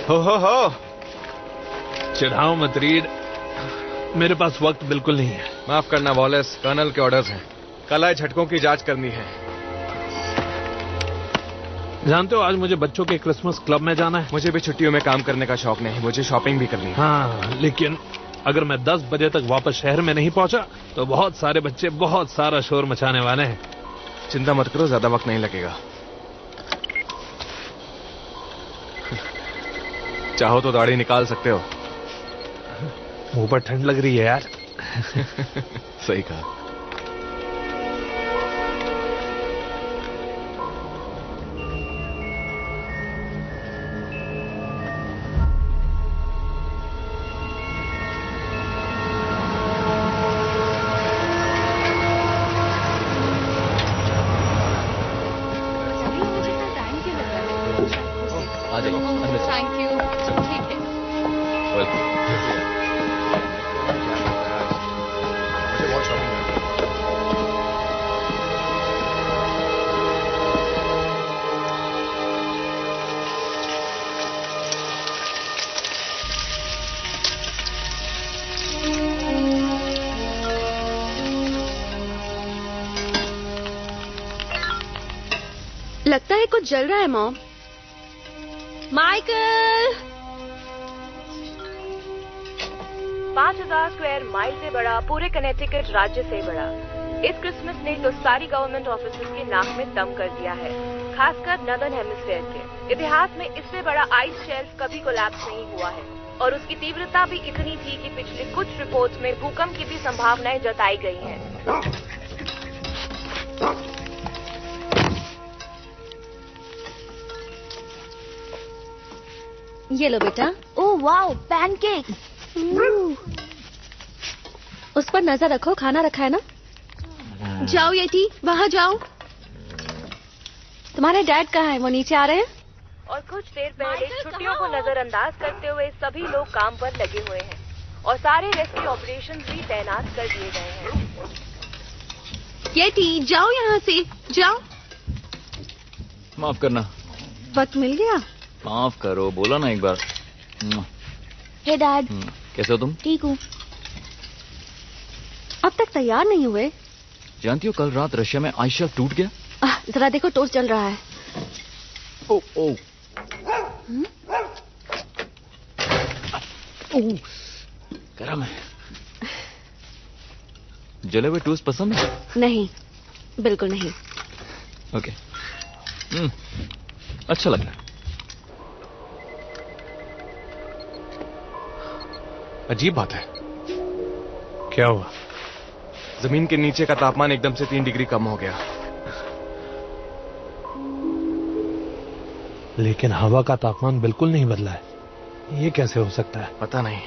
हो चिढ़ाओ मत रीड, मेरे पास वक्त बिल्कुल नहीं है। माफ करना वॉलेस, कर्नल के ऑर्डर्स हैं। कल आए झटकों की जांच करनी है। जानते हो आज मुझे बच्चों के क्रिसमस क्लब में जाना है। मुझे भी छुट्टियों में काम करने का शौक नहीं, मुझे शॉपिंग भी करनी है। हाँ, लेकिन अगर मैं 10 बजे तक वापस शहर में नहीं पहुंचा तो बहुत सारे बच्चे बहुत सारा शोर मचाने वाले हैं। चिंता मत करो, ज्यादा वक्त नहीं लगेगा। चाहो तो दाढ़ी निकाल सकते हो। मुंह पर ठंड लग रही है यार। सही कहा। Thank you. ठीक है। मुझे बहुत शॉपिंग है। लगता है कुछ जल रहा है मॉम। माइकल! 5000 स्क्वायर माइल से बड़ा, पूरे कनेक्टिकट राज्य से बड़ा। इस क्रिसमस ने तो सारी गवर्नमेंट ऑफिसेज के नाक में दम कर दिया है, खासकर नदर्न हेमिस्फीयर के। इतिहास में इससे बड़ा आइस शेल्फ कभी कोलैप्स नहीं हुआ है, और उसकी तीव्रता भी इतनी थी कि पिछले कुछ रिपोर्ट्स में भूकंप की भी संभावनाएं जताई गई हैं। ये लो बेटा। Oh wow, pancake. उस पर नजर रखो, खाना रखा है ना। जाओ येटी, वहाँ जाओ। तुम्हारे डैड कहाँ हैं? वो नीचे आ रहे हैं। और कुछ देर पहले छुट्टियों को नजरअंदाज करते हुए सभी लोग काम पर लगे हुए हैं, और सारे रेस्क्यू ऑपरेशंस भी तैनात कर दिए गए हैं। येटी, जाओ यहाँ से, जाओ। माफ करना। वक्त मिल गया। माफ करो, बोला ना एक बार। हे डैड। कैसे हो तुम? ठीक हूँ। अब तक तैयार नहीं हुए। जानती हो कल रात रशिया में आइस शेल्फ टूट गया। जरा देखो, टोस्ट जल रहा है। ओ ओ गरम है। जले हुए टोस्ट पसंद है? नहीं, बिल्कुल नहीं। ओके। अच्छा लग रहा है। अजीब बात है। क्या हुआ? जमीन के नीचे का तापमान एकदम से 3 डिग्री कम हो गया। लेकिन हवा का तापमान बिल्कुल नहीं बदला है। ये कैसे हो सकता है? पता नहीं।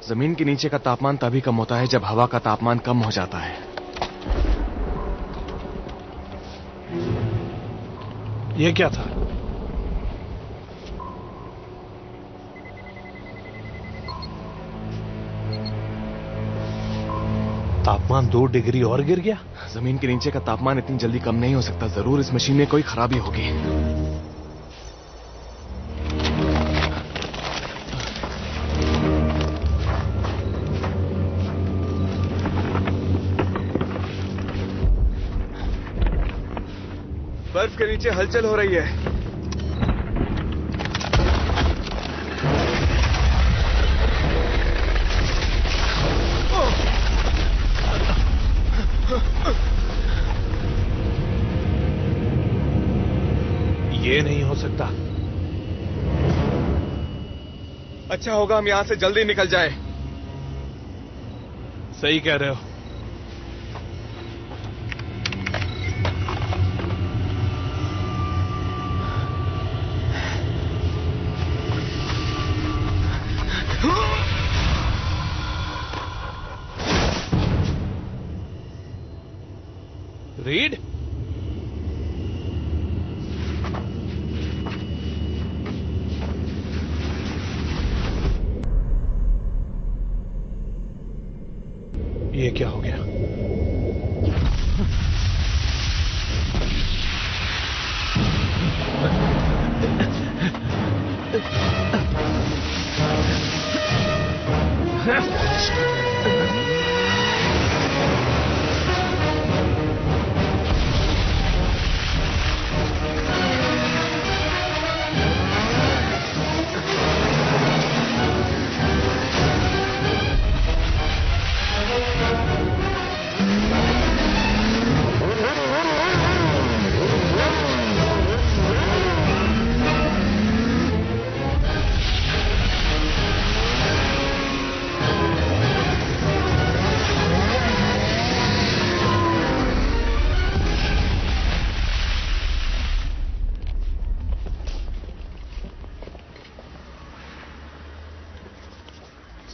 जमीन के नीचे का तापमान तभी कम होता है जब हवा का तापमान कम हो जाता है। ये क्या था? तापमान 2 डिग्री और गिर गया। जमीन के नीचे का तापमान इतनी जल्दी कम नहीं हो सकता। जरूर इस मशीन में कोई खराबी होगी। बर्फ के नीचे हलचल हो रही है। ये नहीं हो सकता। अच्छा होगा हम यहां से जल्दी निकल जाए। सही कह रहे हो। रीड, ये क्या हो गया?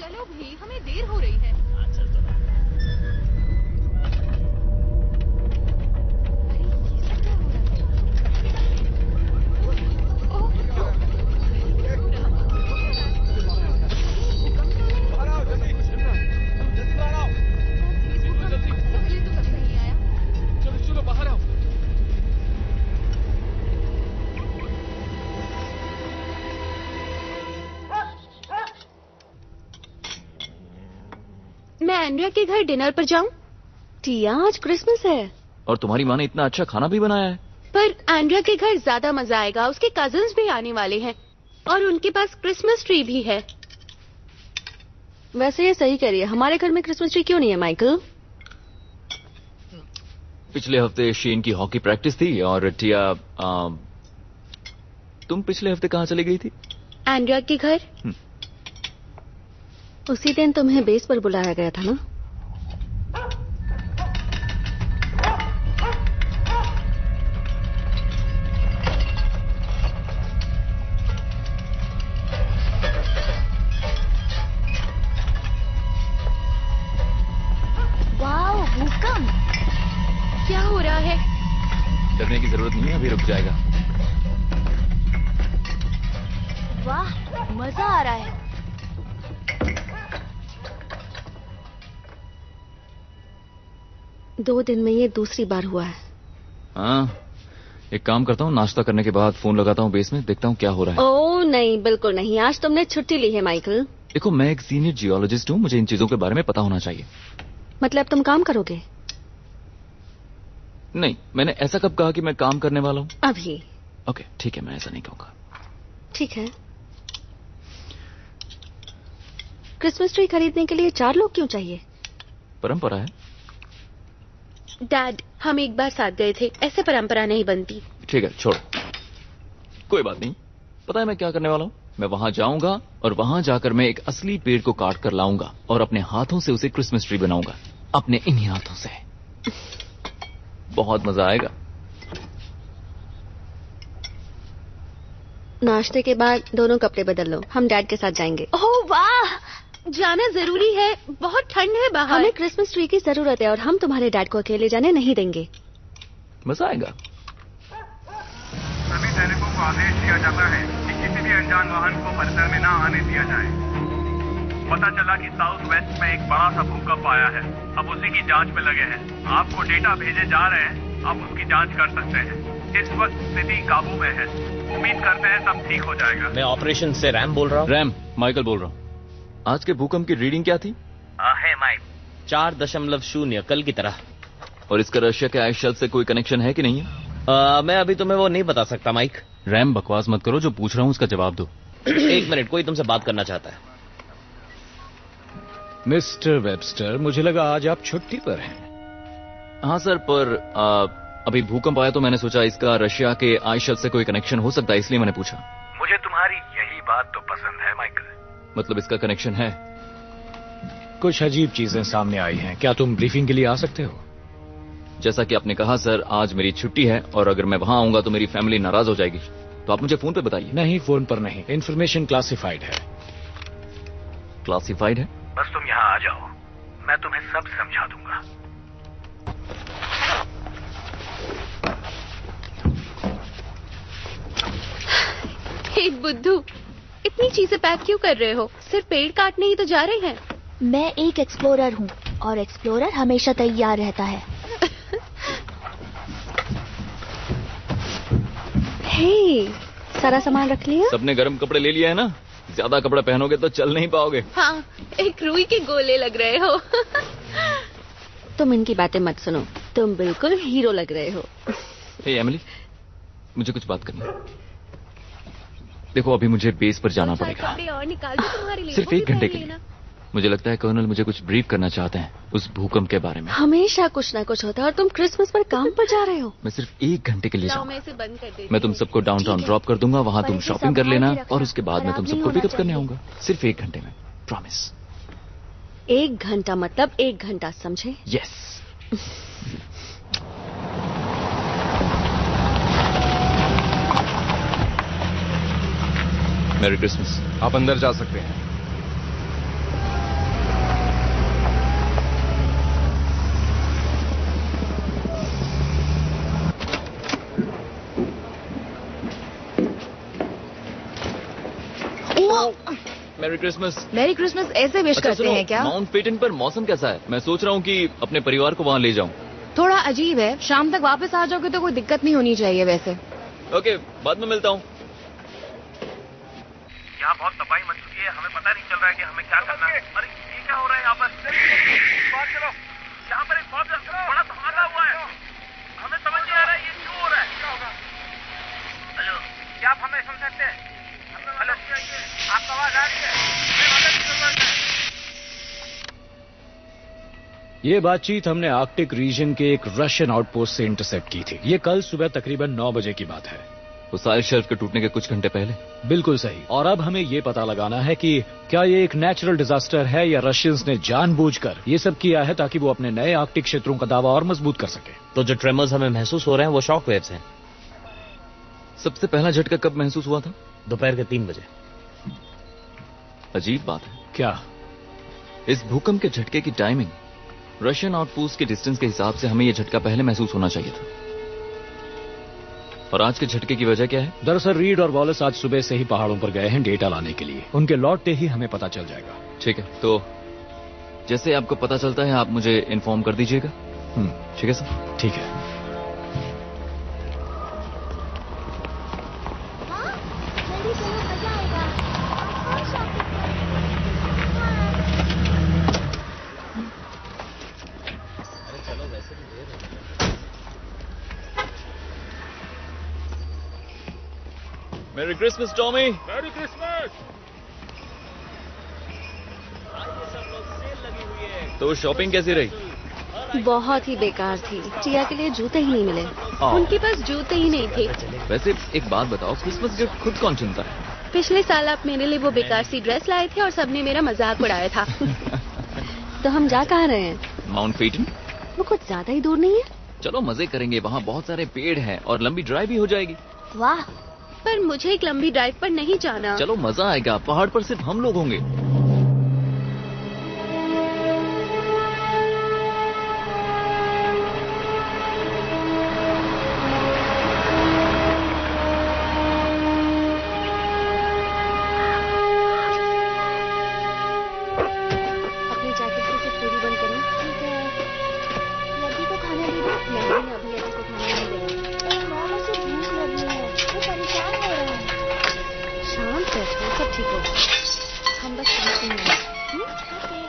चलो भी, हमें देर हो रही है। चलो बाहर आओ। मैं एंड्रिया के घर डिनर पर जाऊं? टिया, आज क्रिसमस है। और तुम्हारी माँ ने इतना अच्छा खाना भी बनाया है। पर एंड्रिया के घर ज्यादा मजा आएगा, उसके कजिन्स भी आने वाले हैं और उनके पास क्रिसमस ट्री भी है। वैसे ये सही करिए, हमारे घर में क्रिसमस ट्री क्यों नहीं है माइकल? पिछले हफ्ते शेन की हॉकी प्रैक्टिस थी और टिया तुम पिछले हफ्ते कहाँ चली गई थी? एंड्रिया के घर। उसी दिन तुम्हें बेस पर बुलाया गया था ना? वाओ, भूकंप! क्या हो रहा है? डरने की जरूरत नहीं है, अभी रुक जाएगा। वाह, मजा आ रहा है। दो दिन में ये दूसरी बार हुआ है। हाँ, एक काम करता हूँ, नाश्ता करने के बाद फोन लगाता हूँ बेस में, देखता हूँ क्या हो रहा है। ओह नहीं, बिल्कुल नहीं, आज तुमने छुट्टी ली है माइकल। देखो, मैं एक सीनियर जियोलॉजिस्ट हूँ, मुझे इन चीजों के बारे में पता होना चाहिए। मतलब तुम काम करोगे? नहीं, मैंने ऐसा कब कहा कि मैं काम करने वाला हूँ? अभी। ओके, ठीक है, मैं ऐसा नहीं कहूँगा। ठीक है। क्रिसमस ट्री खरीदने के लिए 4 लोग क्यों चाहिए? परंपरा है। डैड, हम एक बार साथ गए थे, ऐसे परंपरा नहीं बनती। ठीक है, छोड़ो, कोई बात नहीं। पता है मैं क्या करने वाला हूँ? मैं वहां जाऊंगा और वहां जाकर मैं एक असली पेड़ को काट कर लाऊंगा और अपने हाथों से उसे क्रिसमस ट्री बनाऊंगा, अपने इन्हीं हाथों से। बहुत मजा आएगा। नाश्ते के बाद दोनों कपड़े बदल लो, हम डैड के साथ जाएंगे। ओह वाह, जाना जरूरी है, बहुत ठंड है बाहर। हमें क्रिसमस ट्री की जरूरत है और हम तुम्हारे डैड को अकेले जाने नहीं देंगे। मजा आएगा। सभी सैनिकों को आदेश दिया जाता है कि किसी भी अनजान वाहन को परिसर में न आने दिया जाए। पता चला कि साउथ वेस्ट में एक बड़ा सा भूकंप आया है, अब उसी की जांच में लगे हैं। आपको डेटा भेजे जा रहे हैं, आप उसकी जांच कर सकते हैं। इस वक्त स्थिति काबू में है, उम्मीद करते हैं सब ठीक हो जाएगा। मैं ऑपरेशन से रैम बोल रहा हूँ। रैम, माइकल बोल रहा हूँ। आज के भूकंप की रीडिंग क्या थी? है माइक, 4.0 कल की तरह। और इसका रशिया के आइस शेल्फ से कोई कनेक्शन है कि नहीं है? मैं अभी तुम्हें वो नहीं बता सकता माइक। रैम, बकवास मत करो, जो पूछ रहा हूँ उसका जवाब दो। 1 मिनट, कोई तुमसे बात करना चाहता है। मिस्टर वेबस्टर, मुझे लगा आज आप छुट्टी पर हैं। हाँ सर, पर अभी भूकंप आया तो मैंने सोचा इसका रशिया के आइस शेल्फ से कोई कनेक्शन हो सकता है, इसलिए मैंने पूछा। मुझे तुम्हारी यही बात तो पसंद है माइकल। मतलब इसका कनेक्शन है? कुछ अजीब चीजें सामने आई हैं, क्या तुम ब्रीफिंग के लिए आ सकते हो? जैसा कि आपने कहा सर, आज मेरी छुट्टी है और अगर मैं वहां आऊंगा तो मेरी फैमिली नाराज हो जाएगी, तो आप मुझे फोन पे बताइए। नहीं, फोन पर नहीं, इन्फॉर्मेशन क्लासिफाइड है। क्लासिफाइड है? बस तुम यहाँ आ जाओ, मैं तुम्हें सब समझा दूंगा। हे बुद्धू, इतनी चीजें पैक क्यों कर रहे हो? सिर्फ पेड़ काटने ही तो जा रहे हैं। मैं एक एक्सप्लोरर हूँ और एक्सप्लोरर हमेशा तैयार रहता है। हे, सारा सामान रख लिया? सबने गर्म कपड़े ले लिया है ना? ज्यादा कपड़े पहनोगे तो चल नहीं पाओगे। हाँ, एक रुई के गोले लग रहे हो। तुम इनकी बातें मत सुनो, तुम बिल्कुल हीरो लग रहे हो। हे एमिली, मुझे कुछ बात करनी है। देखो, अभी मुझे बेस पर जाना पड़ेगा, और निकाल दो तुम्हारे लिए, सिर्फ 1 घंटे के लिए। मुझे लगता है कर्नल मुझे कुछ ब्रीफ करना चाहते हैं उस भूकंप के बारे में। हमेशा कुछ ना कुछ होता है और तुम क्रिसमस पर काम पर जा रहे हो। मैं सिर्फ 1 घंटे के लिए लाओ, जाऊंगा। मैं इसे बंद कर देती मैं तुम सबको डाउनटाउन ड्रॉप कर दूंगा, वहां तुम शॉपिंग कर लेना और उसके बाद मैं तुम सबको पिकअप करने आऊंगा। सिर्फ 1 घंटे में, प्रॉमिस। 1 घंटा मतलब 1 घंटा, समझे? यस। Merry Christmas. आप अंदर जा सकते हैं। Merry Christmas. मैरी क्रिसमस ऐसे विश करते हैं क्या? माउंट पेटन पर मौसम कैसा है? मैं सोच रहा हूँ कि अपने परिवार को वहाँ ले जाऊँ। थोड़ा अजीब है, शाम तक वापस आ जाओगे तो कोई दिक्कत नहीं होनी चाहिए वैसे। ओके, बाद में मिलता हूँ। यहाँ बहुत तबाही मच चुकी है, हमें पता नहीं चल रहा है कि हमें क्या करना है। अरे ये क्या हो रहा है यहाँ पर? बात करो, यहाँ पर एक बहुत बड़ा धमाका हुआ है, हमें समझ नहीं आ रहा है ये क्यों हो रहा है। क्या होगा? हेलो, क्या आप हमें सुन सकते हैं? हेलो, आपका आवाज आ रही है? मदद की जरूरत है। ये बातचीत हमने आर्कटिक रीजन के एक रशियन आउटपोस्ट से इंटरसेप्ट की थी। ये कल सुबह तकरीबन 9 बजे की बात है। वो सारे शेल्फ के टूटने के कुछ घंटे पहले। बिल्कुल सही। और अब हमें ये पता लगाना है कि क्या ये एक नेचुरल डिजास्टर है या रशियंस ने जानबूझकर ये सब किया है ताकि वो अपने नए आर्कटिक क्षेत्रों का दावा और मजबूत कर सके। तो जो ट्रेमर्स हमें महसूस हो रहे हैं वो शॉक वेव्स हैं। सबसे पहला झटका कब महसूस हुआ था? दोपहर के 3 बजे। अजीब बात है। क्या? इस भूकंप के झटके की टाइमिंग रशियन आउटपोस्ट के डिस्टेंस के हिसाब से हमें यह झटका पहले महसूस होना चाहिए था। और आज के झटके की वजह क्या है? दरअसल रीड और वॉलेस आज सुबह से ही पहाड़ों पर गए हैं डेटा लाने के लिए। उनके लौटते ही हमें पता चल जाएगा। ठीक है, तो जैसे आपको पता चलता है आप मुझे इन्फॉर्म कर दीजिएगा। ठीक है सर। ठीक है। मेरी क्रिसमस टॉमी। Merry Christmas. तो शॉपिंग कैसी रही? बहुत ही बेकार थी। टिया के लिए जूते ही नहीं मिले। उनके पास जूते ही नहीं थे। वैसे एक बात बताओ, क्रिसमस गिफ्ट खुद कौन चुनता है? पिछले साल आप मेरे लिए वो बेकार सी ड्रेस लाए थे और सबने मेरा मजाक उड़ाया था। तो हम जा कहाँ रहे हैं? Mount Patton. वो कुछ ज्यादा ही दूर नहीं है? चलो मजे करेंगे, वहाँ बहुत सारे पेड़ हैं और लंबी ड्राइव भी हो जाएगी। वाह, पर मुझे एक लंबी ड्राइव पर नहीं जाना। चलो मजा आएगा, पहाड़ पर सिर्फ हम लोग होंगे। अपनी जैकेट को सिर्फ पूरी बंद करो। ठीक है। लड़की को खाना दे दो। नहीं, अभी ऐसे को खाना नहीं देंगे। मॉम, उसे भूख लगी है, वो परेशान हो रहा है। शांत बैठो, सब ठीक होगा। हम बस पहुंचेंगे। ओके।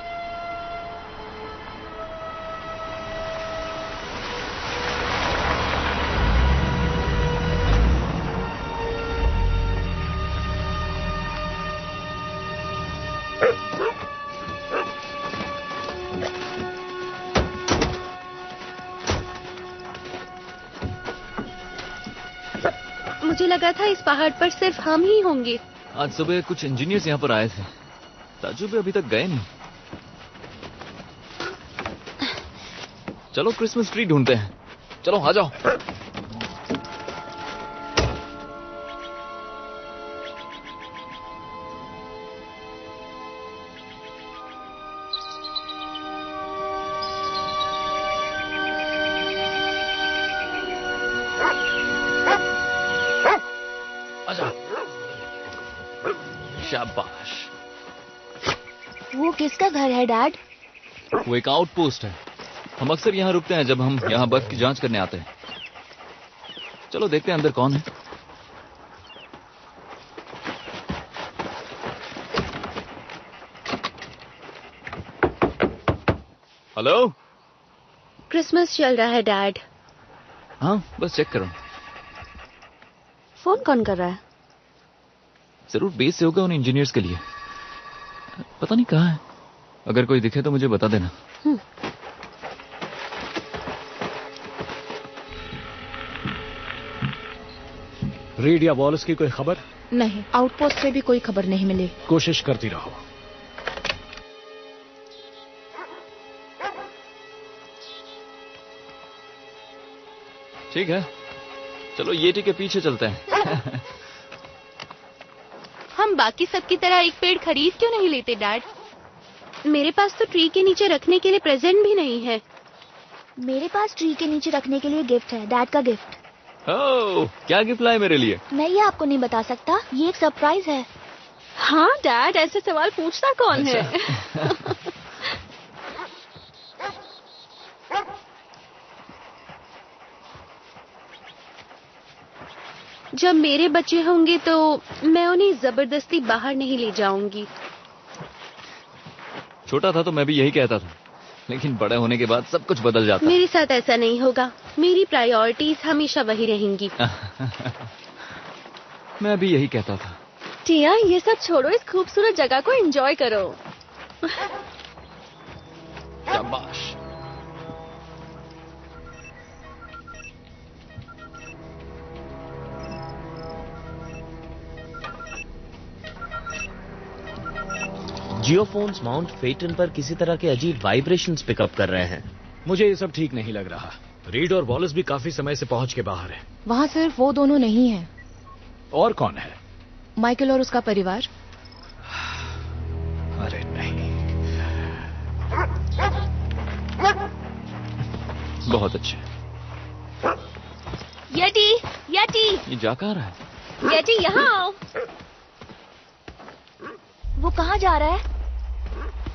मुझे लगा था इस पहाड़ पर सिर्फ हम ही होंगे। आज सुबह कुछ इंजीनियर्स यहाँ पर आए थे। ताजू भी अभी तक गए नहीं। चलो क्रिसमस ट्री ढूंढते हैं। चलो आ जाओ। शाबाश। वो किसका घर है डैड? वो एक आउटपोस्ट है। हम अक्सर यहाँ रुकते हैं जब हम यहाँ बर्फ की जांच करने आते हैं। चलो देखते हैं अंदर कौन है। हेलो। क्रिसमस चल रहा है डैड। हाँ, बस चेक करो। फोन कौन कर रहा है? जरूर बेस से होगा उन इंजीनियर्स के लिए। पता नहीं कहाँ है। अगर कोई दिखे तो मुझे बता देना। रीड या वॉलेस की कोई खबर? नहीं, आउटपोस्ट से भी कोई खबर नहीं मिली। कोशिश करती रहो। ठीक है, चलो येटी के पीछे चलते हैं। हम बाकी सबकी तरह एक पेड़ खरीद क्यों नहीं लेते डैड? मेरे पास तो ट्री के नीचे रखने के लिए प्रेजेंट भी नहीं है। मेरे पास ट्री के नीचे रखने के लिए गिफ्ट है, डैड का गिफ्ट। ओह, क्या गिफ्ट लाए मेरे लिए? मैं ये आपको नहीं बता सकता, ये एक सरप्राइज है। हाँ डैड, ऐसे सवाल पूछता कौन है? जब मेरे बच्चे होंगे तो मैं उन्हें जबरदस्ती बाहर नहीं ले जाऊंगी। छोटा था तो मैं भी यही कहता था, लेकिन बड़े होने के बाद सब कुछ बदल जाता है। मेरे साथ ऐसा नहीं होगा। मेरी प्रायोरिटीज हमेशा वही रहेंगी। मैं भी यही कहता था। टिया, ये सब छोड़ो, इस खूबसूरत जगह को एंजॉय करो। शाबाश। जियोफोन्स माउंट फेटन पर किसी तरह के अजीब वाइब्रेशंस पिकअप कर रहे हैं। मुझे ये सब ठीक नहीं लग रहा। रीड और वॉलेस भी काफी समय से पहुंच के बाहर है। वहाँ सिर्फ वो दोनों नहीं हैं। और कौन है? माइकल और उसका परिवार। अरे नहीं। बहुत अच्छे। यटी, यटी, ये जा कहाँ रहा है? यटी, यहाँ आओ। वो कहाँ जा रहा है?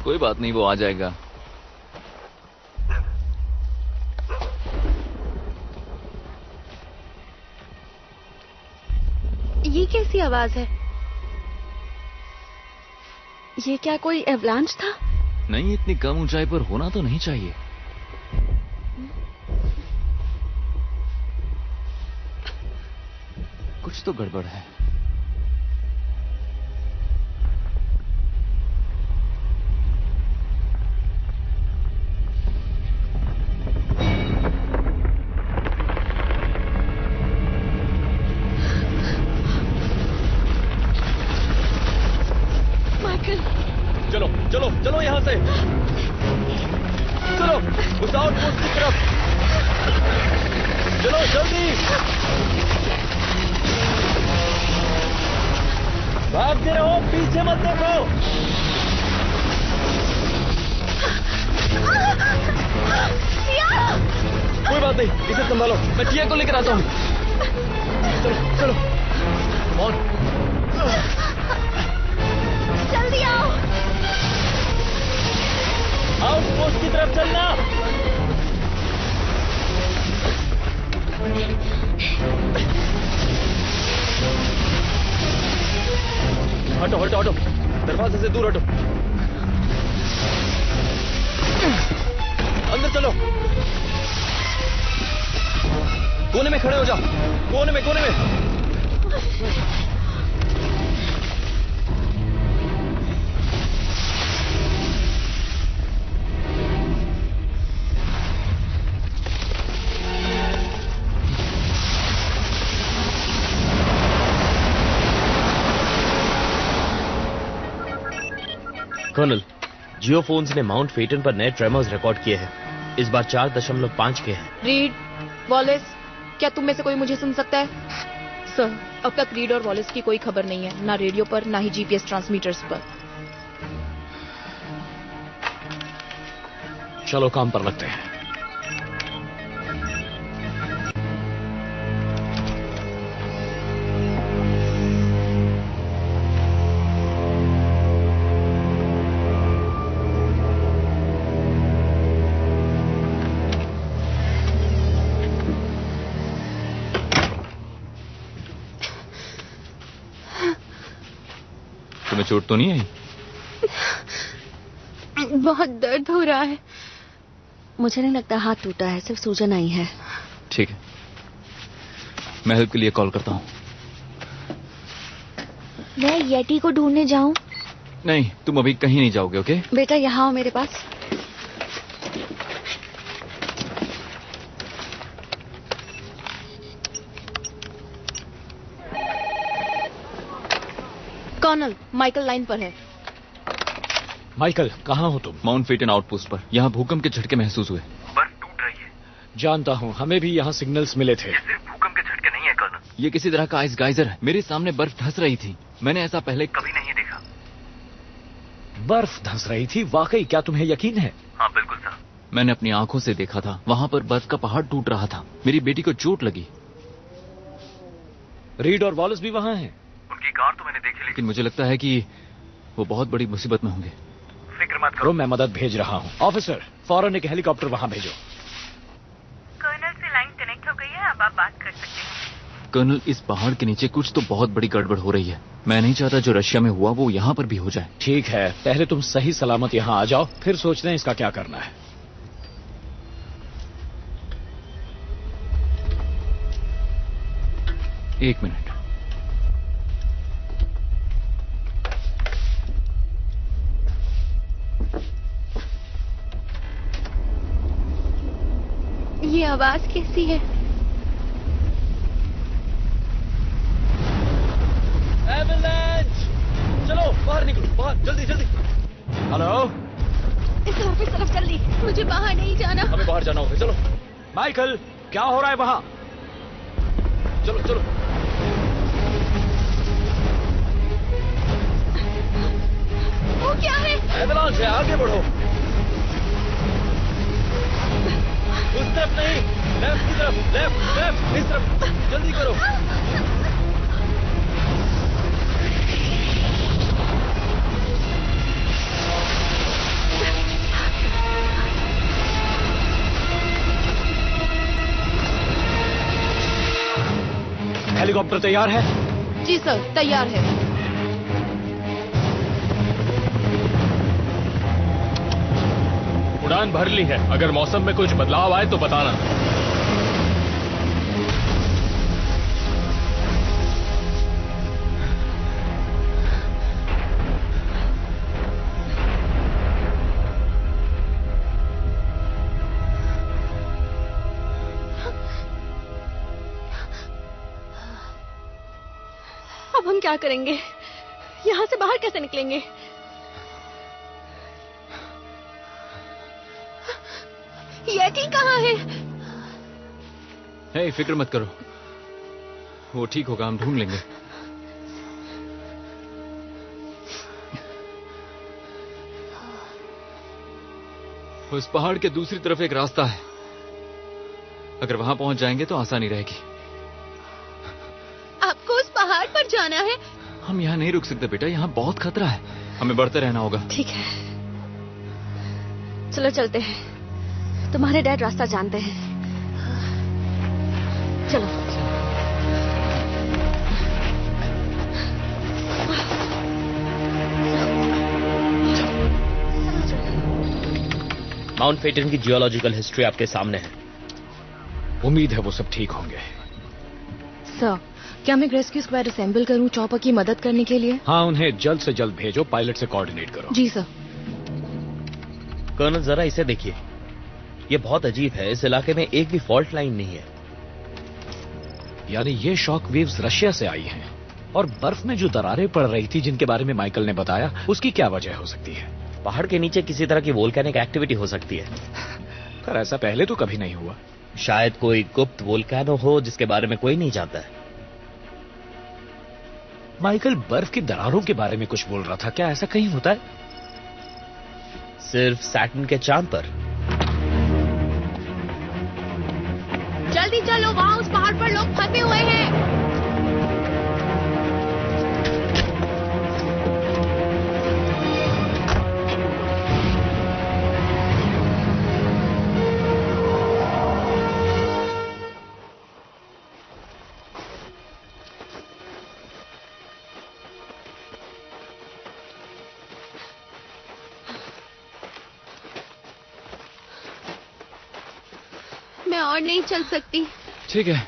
कोई बात नहीं, वो आ जाएगा। ये कैसी आवाज है? ये क्या कोई एवलांच था? नहीं, इतनी कम ऊंचाई पर होना तो नहीं चाहिए। कुछ तो गड़बड़ है। चलो चलो चलो यहाँ से, चलो उस आउटपोस्ट की तरफ चलो, जल्दी भागते रहो, पीछे मत देखो। कोई बात नहीं, इसे संभालो, मैं टिया को लेकर आता हूँ। चलो चलो जल्दी आओ। आउटपोस्ट की तरफ चलना। हटो हटो हटो, दरवाजे से दूर हटो। अंदर चलो, कोने में खड़े हो जाओ, कोने में कोने में। कर्नल, जियोफोन्स ने माउंट फेटन पर नए ट्रेमर्स रिकॉर्ड किए हैं। इस बार 4.5 के हैं। रीड, वॉलेस, क्या तुम में से कोई मुझे सुन सकता है? सर, अब तक रीड और वॉलेस की कोई खबर नहीं है, ना रेडियो पर, ना ही जीपीएस ट्रांसमीटर्स पर। चलो काम पर लगते हैं। तुम्हें चोट तो नहीं आई? बहुत दर्द हो रहा है। मुझे नहीं लगता हाथ टूटा है, सिर्फ सूजन आई है। ठीक है, मैं हेल्प के लिए कॉल करता हूँ। मैं येटी को ढूंढने जाऊं? नहीं, तुम अभी कहीं नहीं जाओगे, ओके? बेटा यहाँ आओ मेरे पास। कर्नल, माइकल लाइन पर है। माइकल, कहाँ हो तुम? माउंट फेटन आउटपोस्ट पर। यहाँ भूकंप के झटके महसूस हुए। बर्फ टूट रही है। जानता हूँ, हमें भी यहाँ सिग्नल्स मिले थे। ये सिर्फ भूकंप के झटके नहीं है कर्नल, ये किसी तरह का आइस गाइजर है। मेरे सामने बर्फ धंस रही थी। मैंने ऐसा पहले कभी नहीं देखा। बर्फ धंस रही थी? वाकई? क्या तुम्हें यकीन है? हाँ बिल्कुल सर। मैंने अपनी आंखों से देखा था। वहाँ पर बर्फ का पहाड़ टूट रहा था। मेरी बेटी को चोट लगी। रीड और वॉलेस भी वहाँ हैं? उनकी कार तो मैंने मैंने देखे, लेकिन मुझे लगता है कि वो बहुत बड़ी मुसीबत में होंगे। फिक्र मत करो, मैं मदद भेज रहा हूँ। ऑफिसर, फौरन एक हेलीकॉप्टर वहाँ भेजो। कर्नल से लाइन कनेक्ट हो गई है, अब आप बात कर सकते हैं। कर्नल, इस पहाड़ के नीचे कुछ तो बहुत बड़ी गड़बड़ हो रही है। मैं नहीं चाहता जो रशिया में हुआ वो यहाँ पर भी हो जाए। ठीक है, पहले तुम सही सलामत यहाँ आ जाओ, फिर सोचते हैं इसका क्या करना है। एक मिनट। ये आवाज कैसी है? एम्बुलेंस! चलो बाहर निकलो, बाहर जल्दी जल्दी। हेलो, इस तरफ जल्दी, मुझे बाहर नहीं जाना। हमें बाहर जाना होगा, चलो। माइकल, क्या हो रहा है वहाँ? चलो चलो। वो क्या है? एम्बुलेंस है, आगे बढ़ो। उस तरफ नहीं, लेफ्ट की तरफ, लेफ्ट लेफ्ट, इस तरफ, जल्दी करो। हेलीकॉप्टर तैयार है? जी सर, तैयार है। उड़ान भर ली है, अगर मौसम में कुछ बदलाव आए तो बताना। अब हम क्या करेंगे? यहाँ से बाहर कैसे निकलेंगे? येटी कहाँ है? हे, फिक्र मत करो, वो ठीक होगा, हम ढूंढ लेंगे। उस पहाड़ के दूसरी तरफ एक रास्ता है, अगर वहां पहुंच जाएंगे तो आसानी रहेगी। आपको उस पहाड़ पर जाना है? हम यहाँ नहीं रुक सकते बेटा, यहाँ बहुत खतरा है, हमें बढ़ते रहना होगा। ठीक है, चलो चलते हैं। तुम्हारे डैड रास्ता जानते हैं। चलो। माउंट फेटन की जियोलॉजिकल हिस्ट्री आपके सामने है। उम्मीद है वो सब ठीक होंगे। सर, क्या मैं रेस्क्यू स्क्वाड असेंबल करूं चॉपर की मदद करने के लिए? हाँ, उन्हें जल्द से जल्द भेजो, पायलट से कोऑर्डिनेट करो। जी सर। कर्नल, जरा इसे देखिए, ये बहुत अजीब है, इस इलाके में एक भी फॉल्ट लाइन नहीं है। यानी ये शॉक वेव्स रशिया से आई हैं, और बर्फ में जो दरारें पड़ रही थी जिनके बारे में माइकल ने बताया, उसकी क्या वजह हो सकती है? पहाड़ के नीचे किसी तरह की वोल्केनिक एक्टिविटी हो सकती है। पर ऐसा पहले तो कभी नहीं हुआ। शायद कोई गुप्त वोल्केनो हो जिसके बारे में कोई नहीं जानता है। माइकल बर्फ की दरारों के बारे में कुछ बोल रहा था, क्या ऐसा कहीं होता है? सिर्फ सैटर्न के चांद पर। जल्दी चलो, वहाँ उस पहाड़ पर लोग फंसे हुए हैं। मैं और नहीं चल सकती। ठीक है,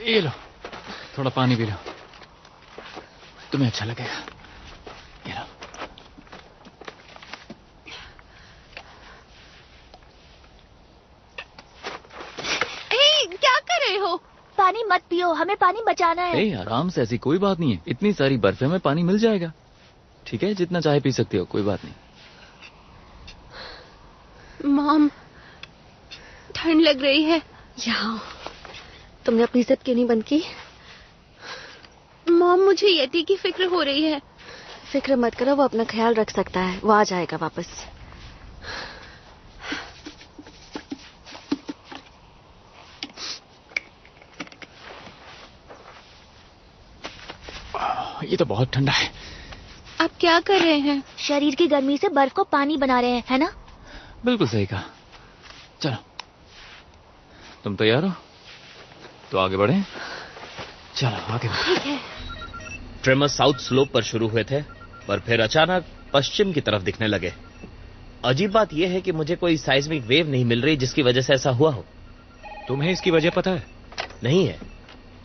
ये लो, थोड़ा पानी पी लो, तुम्हें अच्छा लगेगा। ये लो। क्या कर रहे हो? पानी मत पियो, हमें पानी बचाना है। ए, आराम से, ऐसी कोई बात नहीं है, इतनी सारी बर्फ है, हमें पानी मिल जाएगा। ठीक है, जितना चाहे पी सकते हो, कोई बात नहीं। मॉम, ठंड लग रही है। यहाँ तुमने अपनी इज्जत क्यों नहीं बंद की? मॉम, मुझे येटी की फिक्र हो रही है। फिक्र मत करो, वो अपना ख्याल रख सकता है, वो आ जाएगा वापस। ये तो बहुत ठंडा है। आप क्या कर रहे हैं? शरीर की गर्मी से बर्फ को पानी बना रहे हैं, है ना? बिल्कुल सही कहा। चलो, तुम तैयार हो तो आगे बढ़े। चलो आगे बढ़े। ट्रेमर्स साउथ स्लोप पर शुरू हुए थे, पर फिर अचानक पश्चिम की तरफ दिखने लगे। अजीब बात यह है कि मुझे कोई साइज्मिक वेव नहीं मिल रही जिसकी वजह से ऐसा हुआ हो। तुम्हें इसकी वजह पता है? नहीं है।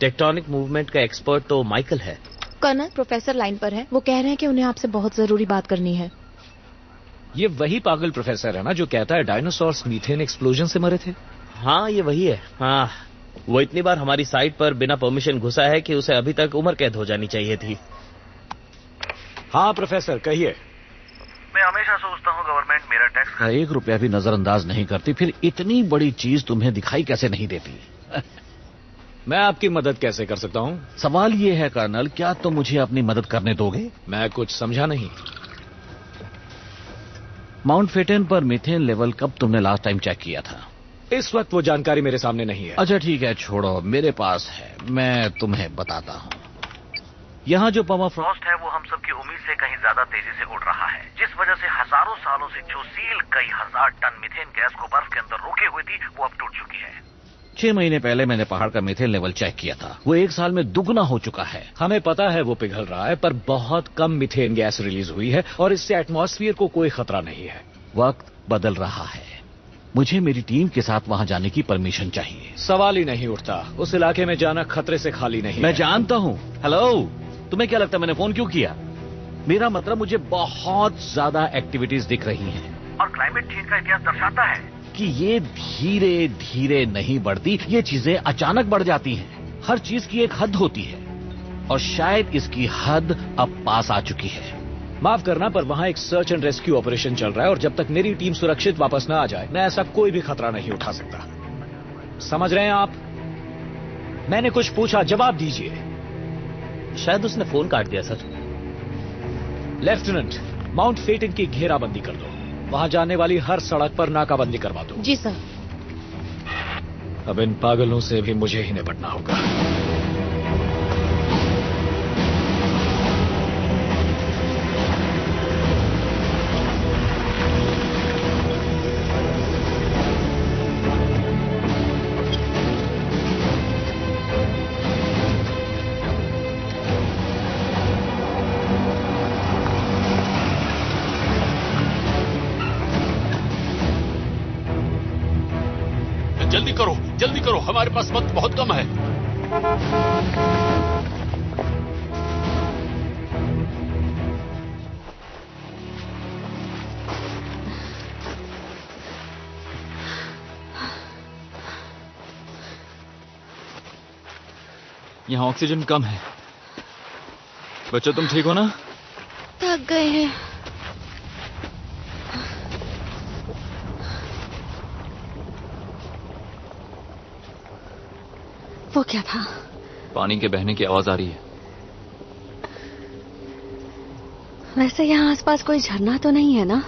टेक्टोनिक मूवमेंट का एक्सपर्ट तो माइकल है। कर्नल, प्रोफेसर लाइन पर है। वो कह रहे हैं कि उन्हें आपसे बहुत जरूरी बात करनी है। ये वही पागल प्रोफेसर है ना जो कहता है डायनासोर्स मीथेन एक्सप्लोजन से मरे थे? हाँ, ये वही है। हाँ, वो इतनी बार हमारी साइट पर बिना परमिशन घुसा है कि उसे अभी तक उम्र कैद हो जानी चाहिए थी। हाँ प्रोफेसर, कहिए। मैं हमेशा सोचता हूँ गवर्नमेंट मेरा टैक्स का 1 रुपया भी नजरअंदाज नहीं करती, फिर इतनी बड़ी चीज तुम्हें दिखाई कैसे नहीं देती? मैं आपकी मदद कैसे कर सकता हूँ? सवाल ये है कर्नल, क्या तुम मुझे अपनी मदद करने दोगे? मैं कुछ समझा नहीं। माउंट फेटन पर मीथेन लेवल कब तुमने लास्ट टाइम चेक किया था? इस वक्त वो जानकारी मेरे सामने नहीं है। अच्छा ठीक है, छोड़ो, मेरे पास है, मैं तुम्हें बताता हूँ। यहाँ जो पर्माफ्रॉस्ट है वो हम सबकी उम्मीद से कहीं ज्यादा तेजी से उड़ रहा है, जिस वजह से हजारों सालों से जो सील कई हजार टन मीथेन गैस को बर्फ के अंदर रोके हुई थी वो अब टूट चुकी है। 6 महीने पहले मैंने पहाड़ का मीथेन लेवल चेक किया था, वो 1 साल में दुगना हो चुका है। हमें पता है वो पिघल रहा है, पर बहुत कम मीथेन गैस रिलीज हुई है और इससे एटमॉस्फेयर को कोई खतरा नहीं है। वक्त बदल रहा है, मुझे मेरी टीम के साथ वहां जाने की परमिशन चाहिए। सवाल ही नहीं उठता, उस इलाके में जाना खतरे से खाली नहीं। मैं जानता हूँ। हेलो, तुम्हें क्या लगता है मैंने फोन क्यों किया? मेरा मतलब मुझे बहुत ज्यादा एक्टिविटीज दिख रही हैं। और क्लाइमेट चेंज का इतिहास दर्शाता है कि ये धीरे धीरे नहीं बढ़ती, ये चीजें अचानक बढ़ जाती हैं। हर चीज की एक हद होती है और शायद इसकी हद अब पास आ चुकी है। माफ करना, पर वहां एक सर्च एंड रेस्क्यू ऑपरेशन चल रहा है और जब तक मेरी टीम सुरक्षित वापस न आ जाए मैं ऐसा कोई भी खतरा नहीं उठा सकता। समझ रहे हैं आप? मैंने कुछ पूछा, जवाब दीजिए। शायद उसने फोन काट दिया सर। लेफ्टिनेंट, माउंट फेटन की घेराबंदी कर दो, वहां जाने वाली हर सड़क पर नाकाबंदी करवा दो। जी सर। अब इन पागलों से भी मुझे ही निपटना होगा। जल्दी करो, हमारे पास वक्त बहुत कम है। यहाँ ऑक्सीजन कम है। बच्चों, तुम ठीक हो ना? थक गए हैं। वो क्या था? पानी के बहने की आवाज आ रही है। वैसे यहाँ आसपास कोई झरना तो नहीं है ना?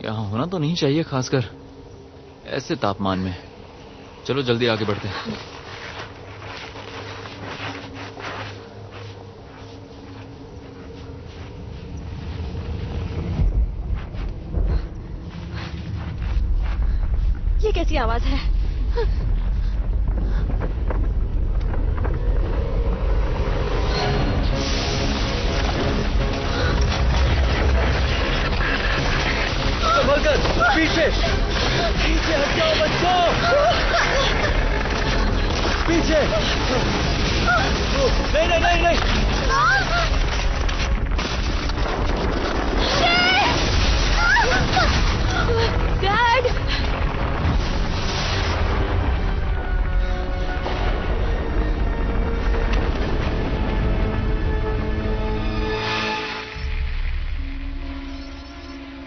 यहाँ होना तो नहीं चाहिए, खासकर ऐसे तापमान में। चलो जल्दी आगे बढ़ते हैं। ये कैसी आवाज है? संभलकर, पीछे पीछे हट जाओ बच्चों, पीछे। नहीं नहीं नहीं नहीं। डैड!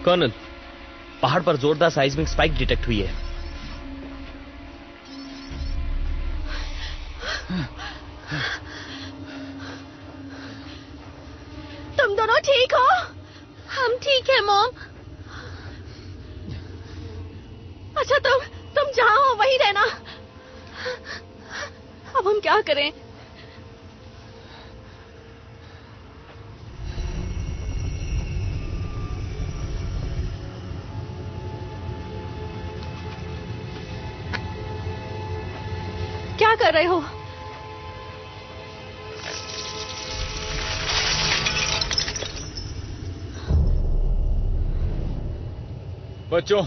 कर्नल, पहाड़ पर जोरदार साइज्मिक स्पाइक डिटेक्ट हुई है। तुम दोनों ठीक हो? हम ठीक है मॉम। अच्छा तुम जहां हो वहीं रहना। अब हम क्या करें? कर रहे हो? बच्चों,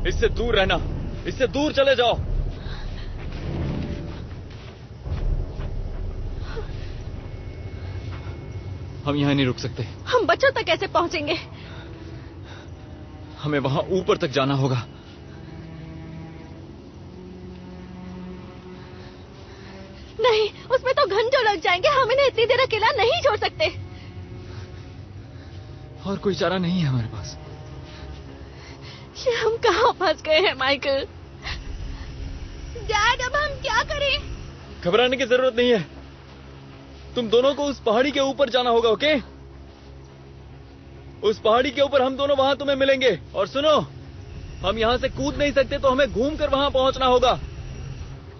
इससे दूर रहना, इससे दूर चले जाओ। हम यहां नहीं रुक सकते। हम बच्चों तक कैसे पहुंचेंगे? हमें वहां ऊपर तक जाना होगा। नहीं, उसमें तो घंटों लग जाएंगे। हम इन्हें इतनी देर अकेला नहीं छोड़ सकते। और कोई चारा नहीं है हमारे पास। ये हम कहाँ फंस गए हैं माइकल? डैड, अब हम क्या करें? घबराने की जरूरत नहीं है। तुम दोनों को उस पहाड़ी के ऊपर जाना होगा, ओके? उस पहाड़ी के ऊपर हम दोनों वहां तुम्हें मिलेंगे। और सुनो, हम यहाँ से कूद नहीं सकते तो हमें घूमकर वहां पहुंचना होगा।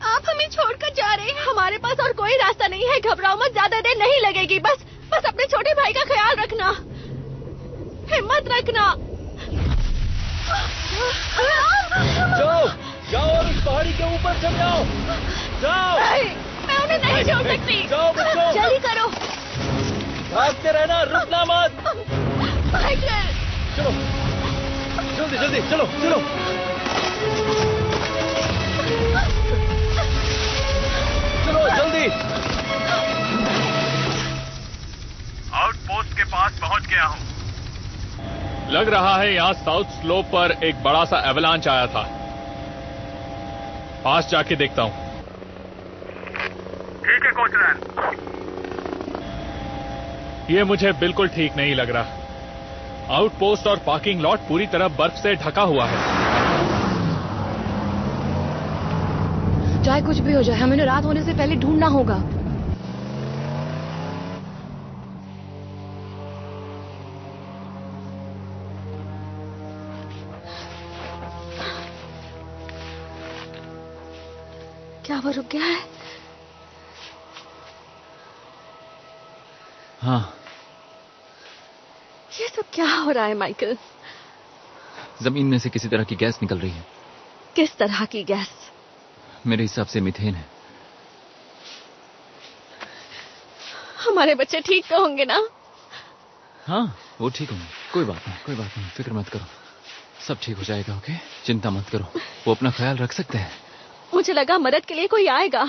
आप हमें छोड़कर जा रहे हैं? हमारे पास और कोई रास्ता नहीं है। घबराओ मत, ज्यादा देर नहीं लगेगी। बस अपने छोटे भाई का ख्याल रखना, हिम्मत रखना। जाओ और उस पहाड़ी के ऊपर चढ़ जाओ। जाओ। मैं उन्हें नहीं छोड़ सकती। जाओ बच्चों, जल्दी करो। भागते रहना, रुकना मत। चलो जल्दी जल्दी, चलो चलो। चलो जल्दी। आउटपोस्ट के पास पहुंच गया हूं। लग रहा है यहाँ साउथ स्लोप पर एक बड़ा सा एवलांच आया था। पास जाके देखता हूँ। ठीक है कोचरैन। ये मुझे बिल्कुल ठीक नहीं लग रहा। आउटपोस्ट और पार्किंग लॉट पूरी तरह बर्फ से ढका हुआ है। चाहे कुछ भी हो जाए, हमें रात होने से पहले ढूंढना होगा। क्या वो रुक गया है? हाँ। ये सब क्या हो रहा है माइकल? जमीन में से किसी तरह की गैस निकल रही है। किस तरह की गैस? मेरे हिसाब से मीथेन है। हमारे बच्चे ठीक तो होंगे ना? हाँ, वो ठीक होंगे। कोई बात नहीं, कोई बात नहीं, फिक्र मत करो। सब ठीक हो जाएगा, ओके? चिंता मत करो, वो अपना ख्याल रख सकते हैं। मुझे लगा मदद के लिए कोई आएगा।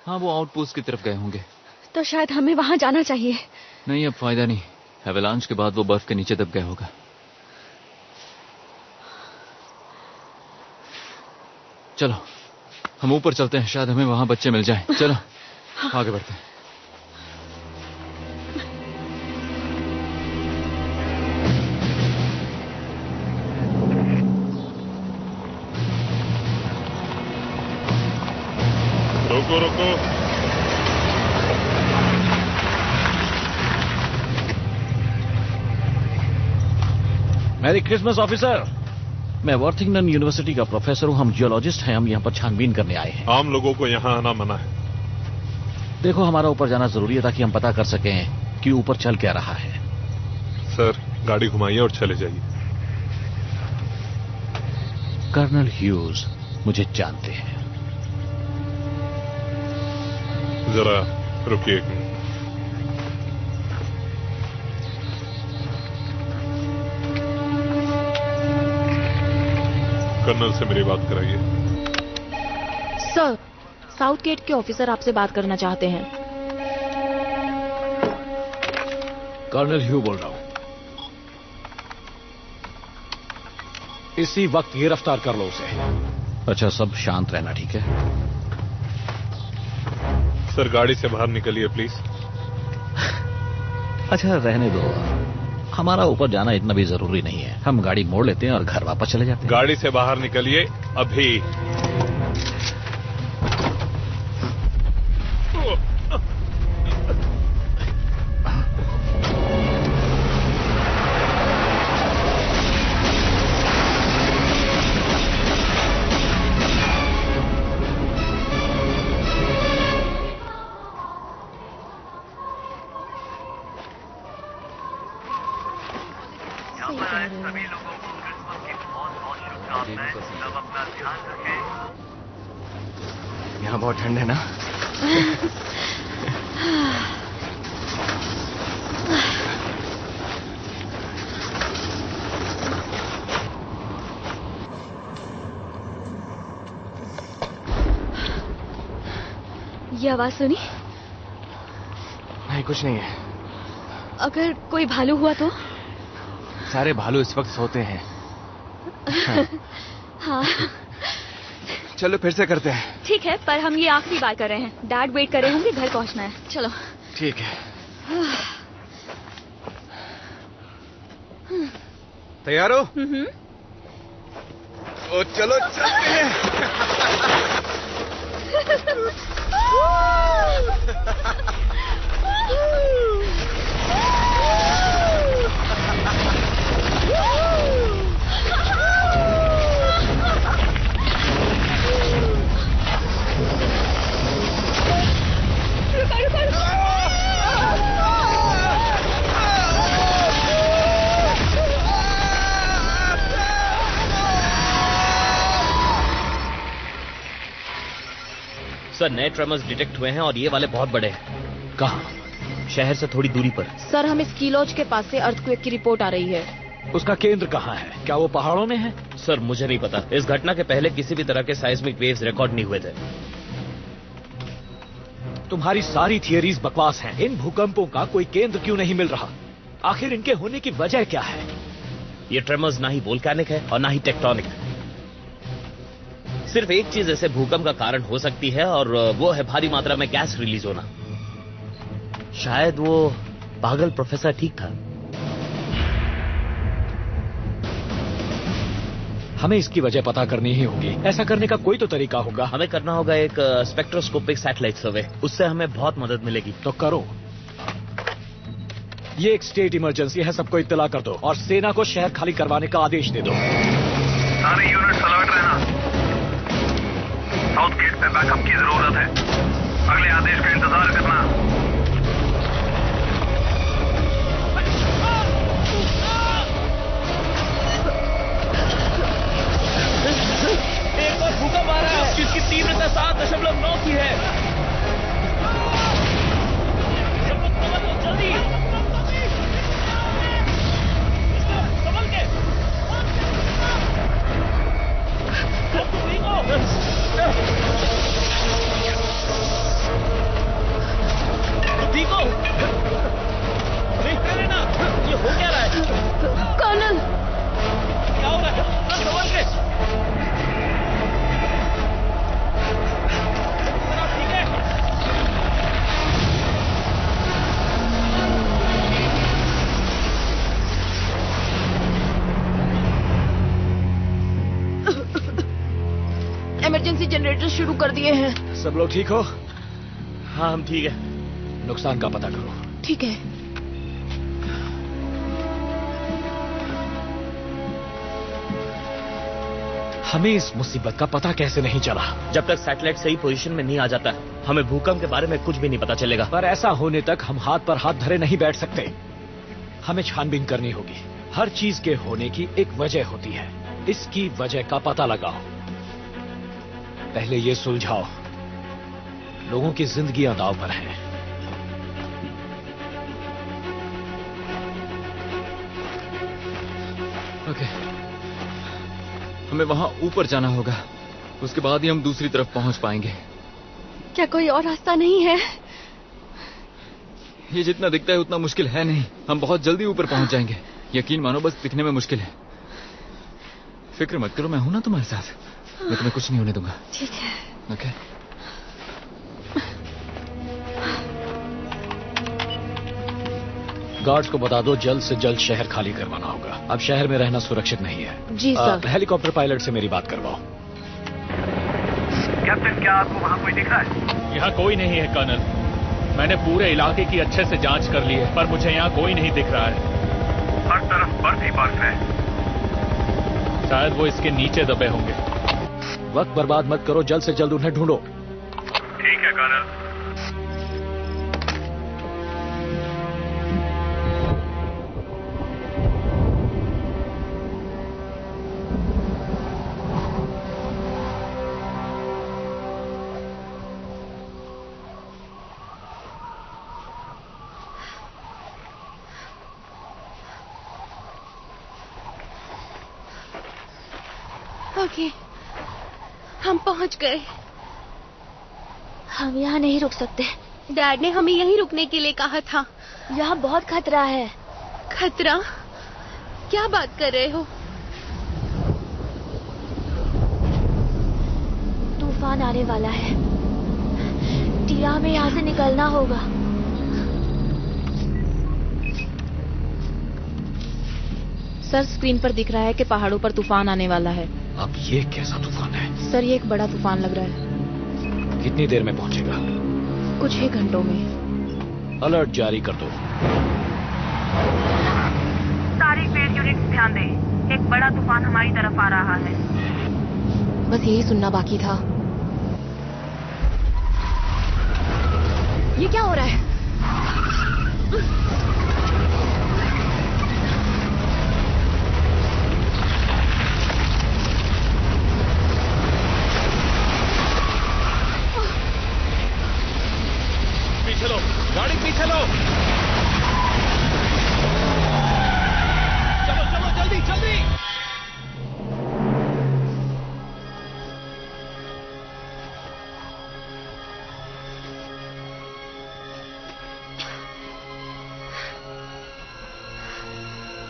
हाँ, वो आउटपोस्ट की तरफ गए होंगे। तो शायद हमें वहां जाना चाहिए। नहीं, अब फायदा नहीं। एवलांच के बाद वो बर्फ के नीचे दब गया होगा। चलो हम ऊपर चलते हैं, शायद हमें वहां बच्चे मिल जाएं। चलो आगे बढ़ते हैं। रुको रुको। Merry Christmas officer. मैं वॉर्थिंगटन यूनिवर्सिटी का प्रोफेसर हूं। हम जियोलॉजिस्ट हैं। हम यहां पर छानबीन करने आए हैं। आम लोगों को यहां आना मना है। देखो, हमारा ऊपर जाना जरूरी है ताकि हम पता कर सकें कि ऊपर चल क्या रहा है। सर, गाड़ी घुमाइए और चले जाइए। कर्नल ह्यूज मुझे जानते हैं। जरा रुकिए एक मिनट। कर्नल से मेरी बात कराइए। सर, साउथ गेट के ऑफिसर आपसे बात करना चाहते हैं। कर्नल ह्यू बोल रहा हूं। इसी वक्त गिरफ्तार कर लो उसे। अच्छा, सब शांत रहना, ठीक है? सर, गाड़ी से बाहर निकलिए प्लीज। अच्छा, रहने दो। हमारा ऊपर जाना इतना भी जरूरी नहीं है। हम गाड़ी मोड़ लेते हैं और घर वापस चले जाते हैं। गाड़ी से बाहर निकलिए अभी। सभी लोगों को क्रिसमस की बहुत बहुत शुभकामनाएं। सब अपना ध्यान रखें। यहाँ बहुत ठंड है ना? ये आवाज सुनी? नहीं, कुछ नहीं है। अगर कोई भालू हुआ तो? सारे भालू इस वक्त सोते हैं। हाँ। चलो फिर से करते हैं। ठीक है, पर हम ये आखिरी बार कर रहे हैं। डैड वेट कर रहे होंगे, घर पहुंचना है। चलो। ठीक है। तैयार हो? ओ चलो चलते हैं। सर, नए ट्रेमर्स डिटेक्ट हुए हैं और ये वाले बहुत बड़े हैं। कहाँ? शहर से थोड़ी दूरी पर। सर, हमें स्कीलोज के पास से अर्थक्वेक की रिपोर्ट आ रही है। उसका केंद्र कहाँ है? क्या वो पहाड़ों में है? सर, मुझे नहीं पता। इस घटना के पहले किसी भी तरह के साइस्मिक वेव्स रिकॉर्ड नहीं हुए थे। तुम्हारी सारी थियरीज बकवास हैं। इन भूकंपों का कोई केंद्र क्यों नहीं मिल रहा? आखिर इनके होने की वजह क्या है? ये ट्रेमर्स ना ही वोल्केनिक है और ना ही टेक्टोनिक। सिर्फ एक चीज ऐसे भूकंप का कारण हो सकती है और वो है भारी मात्रा में गैस रिलीज होना। शायद वो पागल प्रोफेसर ठीक था। हमें इसकी वजह पता करनी ही होगी। ऐसा करने का कोई तो तरीका होगा। हमें करना होगा एक स्पेक्ट्रोस्कोपिक सैटेलाइट सर्वे। उससे हमें बहुत मदद मिलेगी। तो करो। ये एक स्टेट इमरजेंसी है, सबको इत्तला कर दो और सेना को शहर खाली करवाने का आदेश दे दो। सारे यूनिट अलर्ट रहना। साउथ गेट पे बैकअप की जरूरत है। अगले आदेश का इंतजार करना। एक और भूकंप आ रहा है जिसकी तीव्रता 7.9 की है। जल्दी संभल के। ठीक हो? देख लेना ये हो क्या रहा है? कर्नल, क्या हो रहा है? संभल के। ठीक है। इमरजेंसी जनरेटर शुरू कर दिए हैं। सब लोग ठीक हो? हाँ, हम ठीक है। नुकसान का पता करो। ठीक है। हमें इस मुसीबत का पता कैसे नहीं चला? जब तक सैटेलाइट सही पोजीशन में नहीं आ जाता, हमें भूकंप के बारे में कुछ भी नहीं पता चलेगा। पर ऐसा होने तक हम हाथ पर हाथ धरे नहीं बैठ सकते। हमें छानबीन करनी होगी। हर चीज के होने की एक वजह होती है। इसकी वजह का पता लगाओ। पहले ये सुलझाओ। लोगों की जिंदगियां दांव पर हैं। ओके, हमें वहां ऊपर जाना होगा। उसके बाद ही हम दूसरी तरफ पहुंच पाएंगे। क्या कोई और रास्ता नहीं है? ये जितना दिखता है उतना मुश्किल है नहीं। हम बहुत जल्दी ऊपर पहुंच जाएंगे। यकीन मानो, बस दिखने में मुश्किल है। फिक्र मत करो, मैं हूं ना तुम्हारे साथ। मैं तुम्हें कुछ नहीं होने दूंगा। ठीक है। ओके? गार्ड्स को बता दो जल्द से जल्द शहर खाली करवाना होगा। अब शहर में रहना सुरक्षित नहीं है। जी सर। हेलीकॉप्टर पायलट से मेरी बात करवाओ। कैप्टन, क्या आपको वहाँ कोई दिख रहा है? यहाँ कोई नहीं है कर्नल। मैंने पूरे इलाके की अच्छे से जांच कर ली है, पर मुझे यहाँ कोई नहीं दिख रहा है। हर तरफ बर्फ ही बर्फ है। शायद वो इसके नीचे दबे होंगे। वक्त बर्बाद मत करो, जल्द से जल्द उन्हें ढूंढो। ठीक है कर्नल। ओके, हम पहुंच गए। हम यहाँ नहीं रुक सकते। डैड ने हमें यहीं रुकने के लिए कहा था। यहाँ बहुत खतरा है। खतरा? क्या बात कर रहे हो? तूफान आने वाला है। टिया, हमें यहाँ से निकलना होगा। सर, स्क्रीन पर दिख रहा है कि पहाड़ों पर तूफान आने वाला है। अब ये कैसा तूफान है? सर, ये एक बड़ा तूफान लग रहा है। कितनी देर में पहुंचेगा? कुछ ही घंटों में। अलर्ट जारी कर दो। सारी फील्ड यूनिट्स ध्यान दें, एक बड़ा तूफान हमारी तरफ आ रहा है। बस यही सुनना बाकी था। ये क्या हो रहा है? पीछे लो, गाड़ी पीछे लो। चलो चलो, जल्दी जल्दी।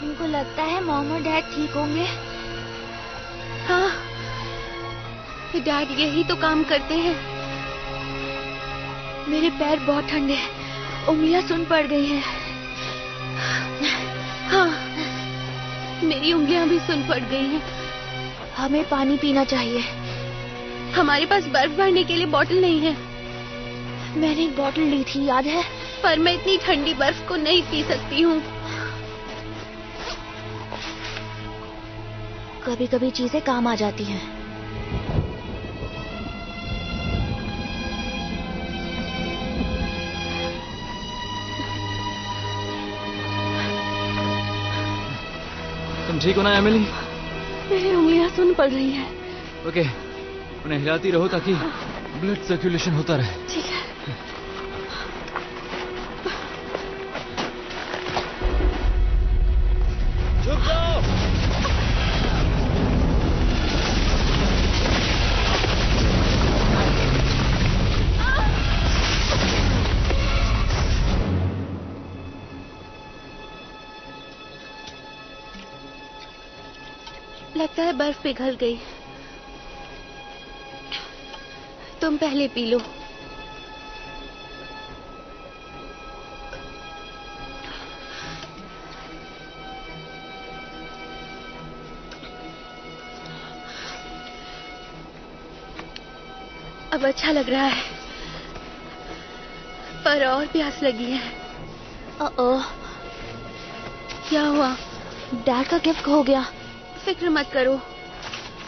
तुमको लगता है मॉम और डैड ठीक होंगे? हाँ, डैड यही तो काम करते हैं। मेरे पैर बहुत ठंडे हैं, उंगलियां सुन पड़ गई हैं। हाँ, मेरी उंगलियां भी सुन पड़ गई हैं। हमें पानी पीना चाहिए। हमारे पास बर्फ भरने के लिए बोतल नहीं है। मैंने एक बोतल ली थी, याद है? पर मैं इतनी ठंडी बर्फ को नहीं पी सकती हूँ। कभी कभी चीजें काम आ जाती हैं। तुम ठीक हो ना एमिली? मेरी उंगलियां सुन पड़ रही हैं। ओके, उन्हें हिलाती रहो ताकि ब्लड सर्कुलेशन होता रहे। ठीक है। झुक जाओ। लगता है बर्फ पिघल गई। तुम पहले पी लो। अब अच्छा लग रहा है, पर और प्यास लगी है। क्या हुआ? डैड का गिफ्ट खो गया। फिक्र मत करो,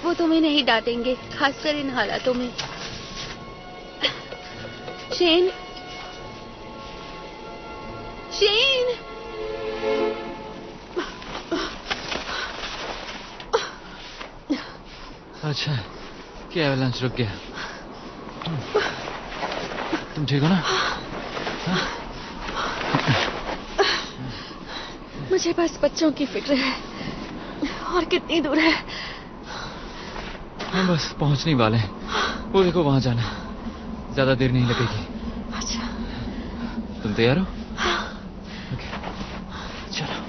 वो तुम्हें नहीं डांटेंगे, खासकर इन हालातों में। Shane, Shane. अच्छा, क्या एवलांच रुक गया? तुम ठीक हो ना? मुझे बस बच्चों की फिक्र है। और कितनी दूर है? हम बस पहुंचने वाले हैं। वो देखो, वहां जाना, ज्यादा देर नहीं लगेगी। अच्छा, तुम तैयार हो? ओके, चलो।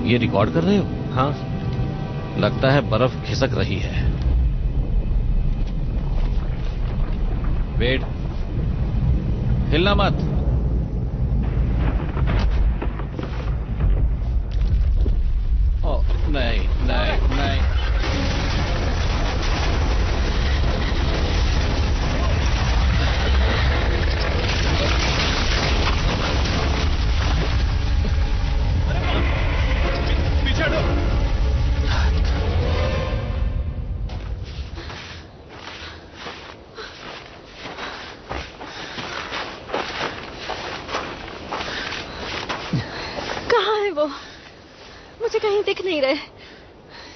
ये रिकॉर्ड कर रहे हो? हाँ। लगता है बर्फ खिसक रही है। वेट, हिलना मत। ओ, नहीं नहीं नहीं। पीछे हटो। कहाँ है वो? मुझे कहीं दिख नहीं रहे।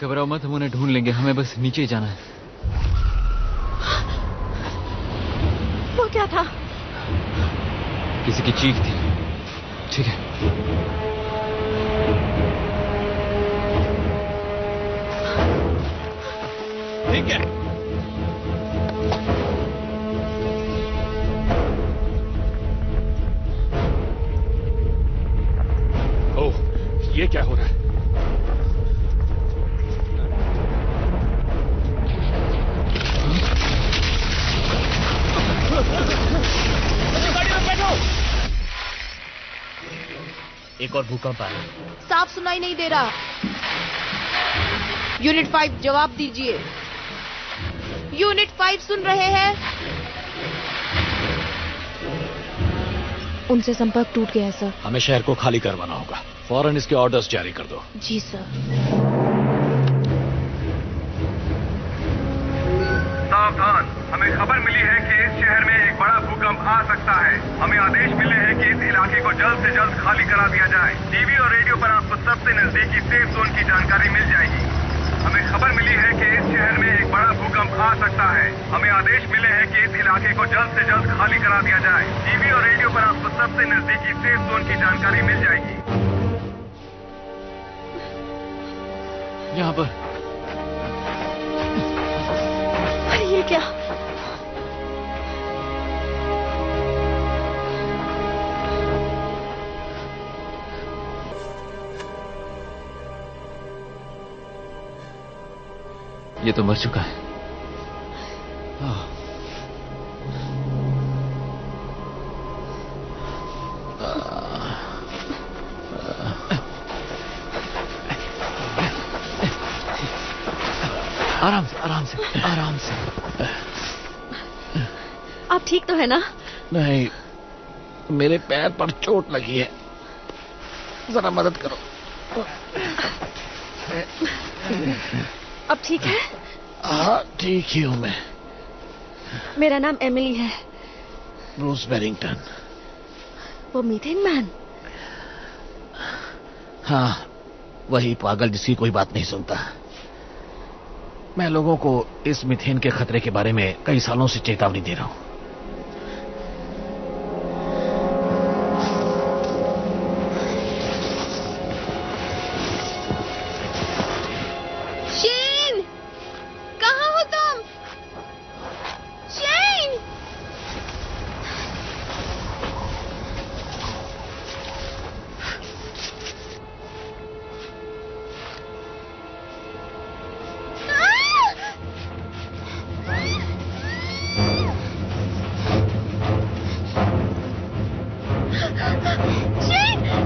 घबराओ मत, हम उन्हें ढूंढ लेंगे। हमें बस नीचे ही जाना है। वो क्या था? किसी की चीख थी। ठीक है। ठीक है। ओह, ये क्या हो रहा है? एक और भूकंप आया। साफ सुनाई नहीं दे रहा। यूनिट 5 जवाब दीजिए। यूनिट 5 सुन रहे हैं? उनसे संपर्क टूट गया है सर। हमें शहर को खाली करवाना होगा। फौरन इसके ऑर्डर्स जारी कर दो। जी सर। सावधान, हमें खबर मिली है कि इस शहर में एक बड़ा भूकंप आ सकता है। हमें आदेश मिले हैं कि इस इलाके को जल्द से जल्द खाली करा दिया जाए। टीवी और रेडियो पर आपको सबसे नजदीकी सेफ जोन की जानकारी मिल जाएगी। हमें खबर मिली है कि इस शहर में एक बड़ा भूकंप आ सकता है। हमें आदेश मिले हैं कि इस इलाके को जल्द से जल्द खाली करा दिया जाए। टीवी और रेडियो पर आपको सबसे नजदीकी सेफ जोन की जानकारी मिल जाएगी। यहाँ पर। अरे ये क्या? ये तो मर चुका है। आराम से, आराम से, आराम से। आप ठीक तो है ना? नहीं, मेरे पैर पर चोट लगी है। जरा मदद करो। अब ठीक है? हाँ, ठीक ही हूँ मैं। मेरा नाम एमिली है। Bruce Barrington. वो मीथेन मैन? हाँ, वही पागल जिसकी कोई बात नहीं सुनता। मैं लोगों को इस मीथेन के खतरे के बारे में कई सालों से चेतावनी दे रहा हूँ। शेन, कहाँ हो तुम? शेन!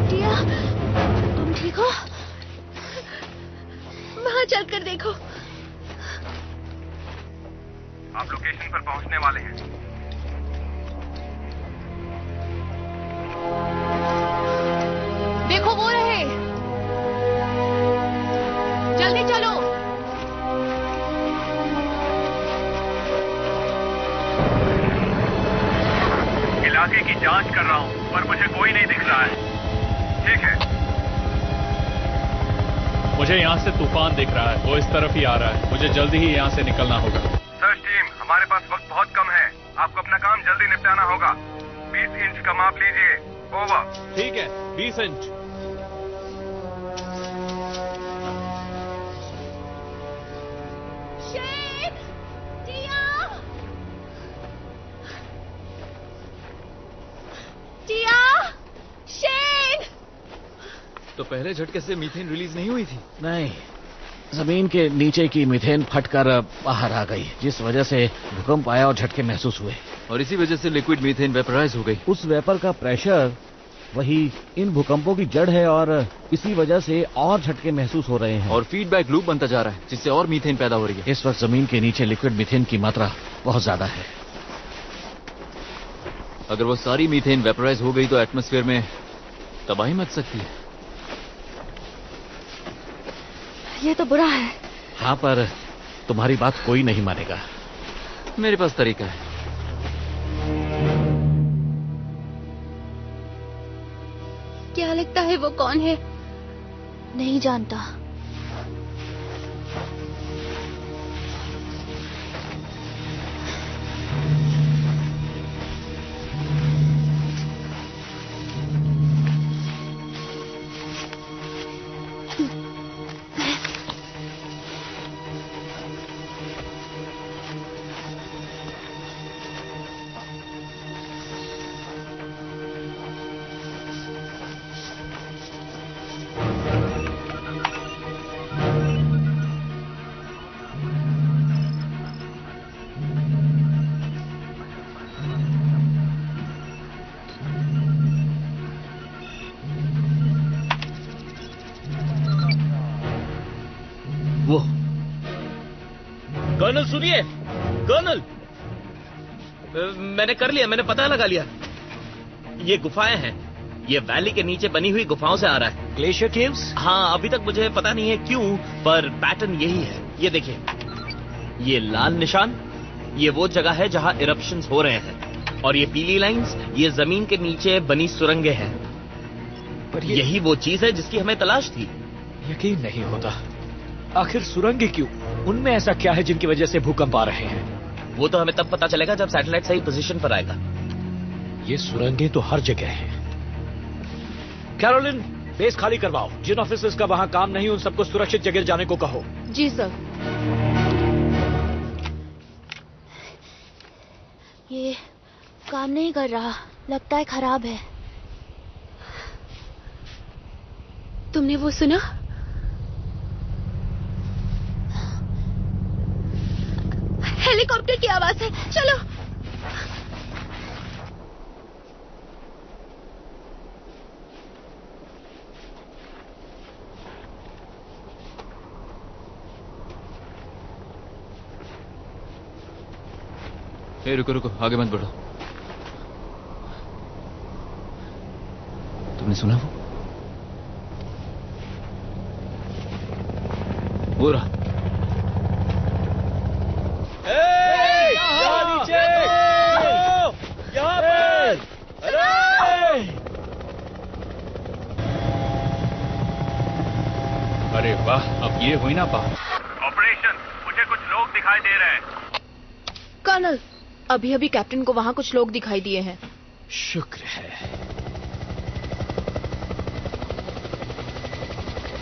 टिया, तुम ठीक हो? वहां चलकर देखो। आप लोकेशन पर पहुंचने वाले हैं। देखो वो रहे। जल्दी चलो। इलाके की जांच कर रहा हूं, पर मुझे कोई नहीं दिख रहा है। ठीक है। मुझे यहाँ से तूफान दिख रहा है। वो इस तरफ ही आ रहा है। मुझे जल्दी ही यहाँ से निकलना होगा। सर्च टीम, हमारे पास वक्त बहुत कम है। आपको अपना काम जल्दी निपटाना होगा। 20 इंच का माप लीजिए। ओवर। ठीक है, 20 इंच। शेन! टिया! टिया! शेन! तो पहले झटके से मीथेन रिलीज नहीं हुई थी? नहीं, जमीन के नीचे की मीथेन फटकर बाहर आ गई, जिस वजह से भूकंप आया और झटके महसूस हुए। और इसी वजह से लिक्विड मीथेन वेपराइज हो गई। उस वेपर का प्रेशर वही इन भूकंपों की जड़ है और इसी वजह से और झटके महसूस हो रहे हैं। और फीडबैक लूप बनता जा रहा है, जिससे और मीथेन पैदा हो रही है। इस वक्त जमीन के नीचे लिक्विड मीथेन की मात्रा बहुत ज्यादा है। अगर वो सारी मीथेन वेपराइज हो गई तो एटमॉस्फेयर में तबाही मच सकती है। ये तो बुरा है। हाँ, पर तुम्हारी बात कोई नहीं मानेगा। मेरे पास तरीका है। क्या लगता है वो कौन है? नहीं जानता। कर्नल सुनिए, कर्नल, मैंने कर लिया, मैंने पता लगा लिया। ये गुफाएं हैं, ये वैली के नीचे बनी हुई गुफाओं से आ रहा है। Glacier caves? हाँ, अभी तक मुझे पता नहीं है क्यों, पर पैटर्न यही है। ये देखिए, ये लाल निशान, ये वो जगह है जहां इरप्शंस हो रहे हैं, और ये पीली लाइंस, ये जमीन के नीचे बनी सुरंगें हैं। पर यही वो चीज है जिसकी हमें तलाश थी। यकीन नहीं होता, आखिर सुरंगें क्यों? उनमें ऐसा क्या है जिनकी वजह से भूकंप आ रहे हैं? वो तो हमें तब पता चलेगा जब सैटेलाइट सही पोजीशन पर आएगा। ये सुरंगें तो हर जगह हैं। कैरोलिन, बेस खाली करवाओ। जिन ऑफिसर्स का वहां काम नहीं, उन सबको सुरक्षित जगह जाने को कहो। जी सर। ये काम नहीं कर रहा, लगता है खराब है। तुमने वो सुना? हेलीकॉप्टर की आवाज है, चलो। रुको रुको, आगे मत बढ़ो। तुमने सुना वो रहा। यहाँ पर! अरे वाह, अब ये हुई ना बात। ऑपरेशन, मुझे कुछ लोग दिखाई दे रहे हैं। कर्नल, अभी अभी कैप्टन को वहां कुछ लोग दिखाई दिए हैं। शुक्र है।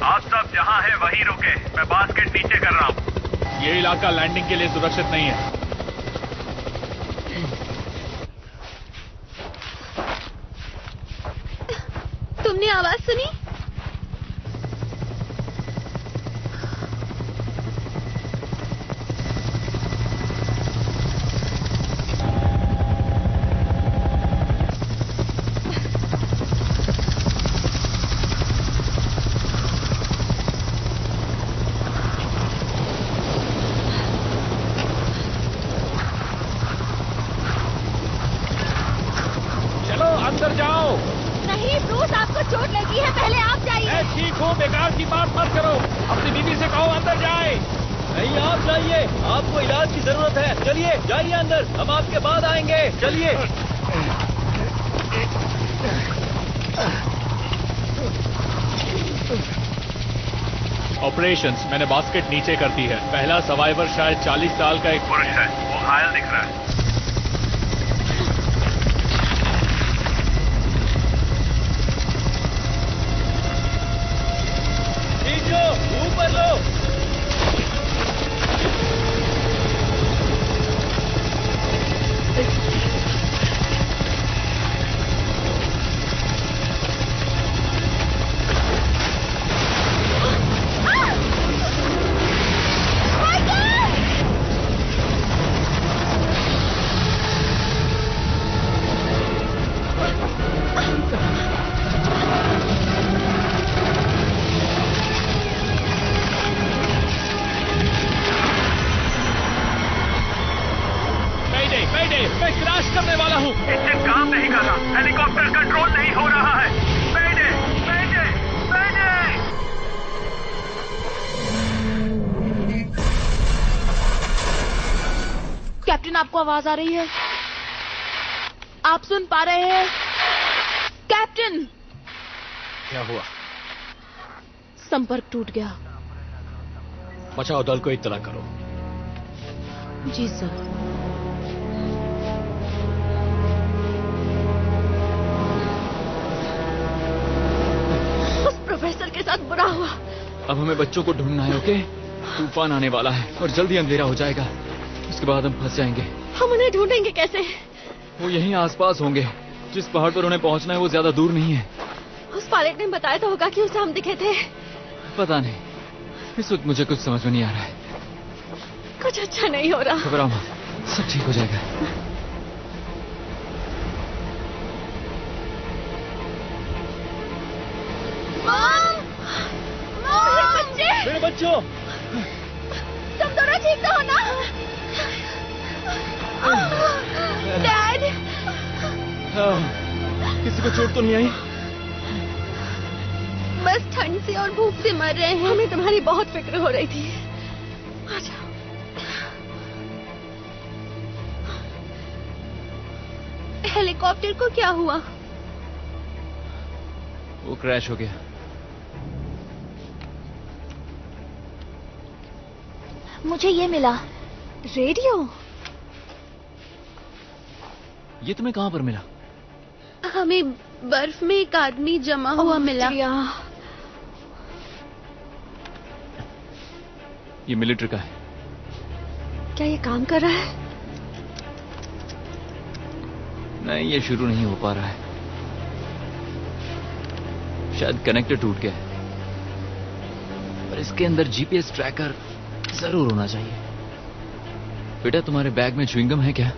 आप सब जहाँ है वहीं रुके, मैं बास्केट नीचे कर रहा हूँ। ये इलाका लैंडिंग के लिए सुरक्षित नहीं है। तुमने आवाज सुनी? अंदर जाओ। नहीं ब्रूस, आपको चोट लगी है, पहले आप जाइए। ठीक हो, बेकार की बात मत करो। अपनी बीवी से कहो अंदर जाए। नहीं, आप जाइए, आपको इलाज की जरूरत है। चलिए जाइए अंदर, हम आपके बाद आएंगे। चलिए। ऑपरेशंस, मैंने बास्केट नीचे कर दी है। पहला सर्वाइवर शायद 40 साल का एक पुरुष है, वो घायल दिख रहा है। ऊपर लो। रहा, हेलीकॉप्टर कंट्रोल नहीं हो रहा है। मैंने मैंने मैंने कैप्टन, आपको आवाज आ रही है? आप सुन पा रहे हैं? कैप्टन! क्या हुआ? संपर्क टूट गया। बचाव दल को इत्तला करो। जी सर। उस प्रोफेसर के साथ बुरा हुआ। अब हमें बच्चों को ढूंढना है, ओके? तूफान आने वाला है और जल्दी अंधेरा हो जाएगा। उसके बाद हम फंस जाएंगे। हम उन्हें ढूंढेंगे कैसे? वो यहीं आसपास होंगे। जिस पहाड़ पर उन्हें पहुंचना है वो ज्यादा दूर नहीं है। उस पायलट ने बताया तो होगा कि उसे हम दिखे थे। पता नहीं, इस वक्त मुझे कुछ समझ में नहीं आ रहा है। कुछ अच्छा नहीं हो रहा। घबराओ मत, सब ठीक हो जाएगा। मेरे बच्चों, तुम दोनों ठीक तो हो ना? डैड, किसी को चोट तो नहीं आई? बस ठंड से और भूख से मर रहे हैं। हमें तुम्हारी बहुत फिक्र हो रही थी। अच्छा। हेलीकॉप्टर को क्या हुआ? वो क्रैश हो गया। मुझे ये मिला। रेडियो? ये तुम्हें कहाँ पर मिला? हमें बर्फ में एक आदमी जमा हुआ मिला। ये मिलिट्री का है। क्या ये काम कर रहा है? नहीं, ये शुरू नहीं हो पा रहा है। शायद कनेक्टर टूट गया है। पर इसके अंदर जीपीएस ट्रैकर जरूर होना चाहिए। बेटा, तुम्हारे बैग में च्युइंगम है क्या?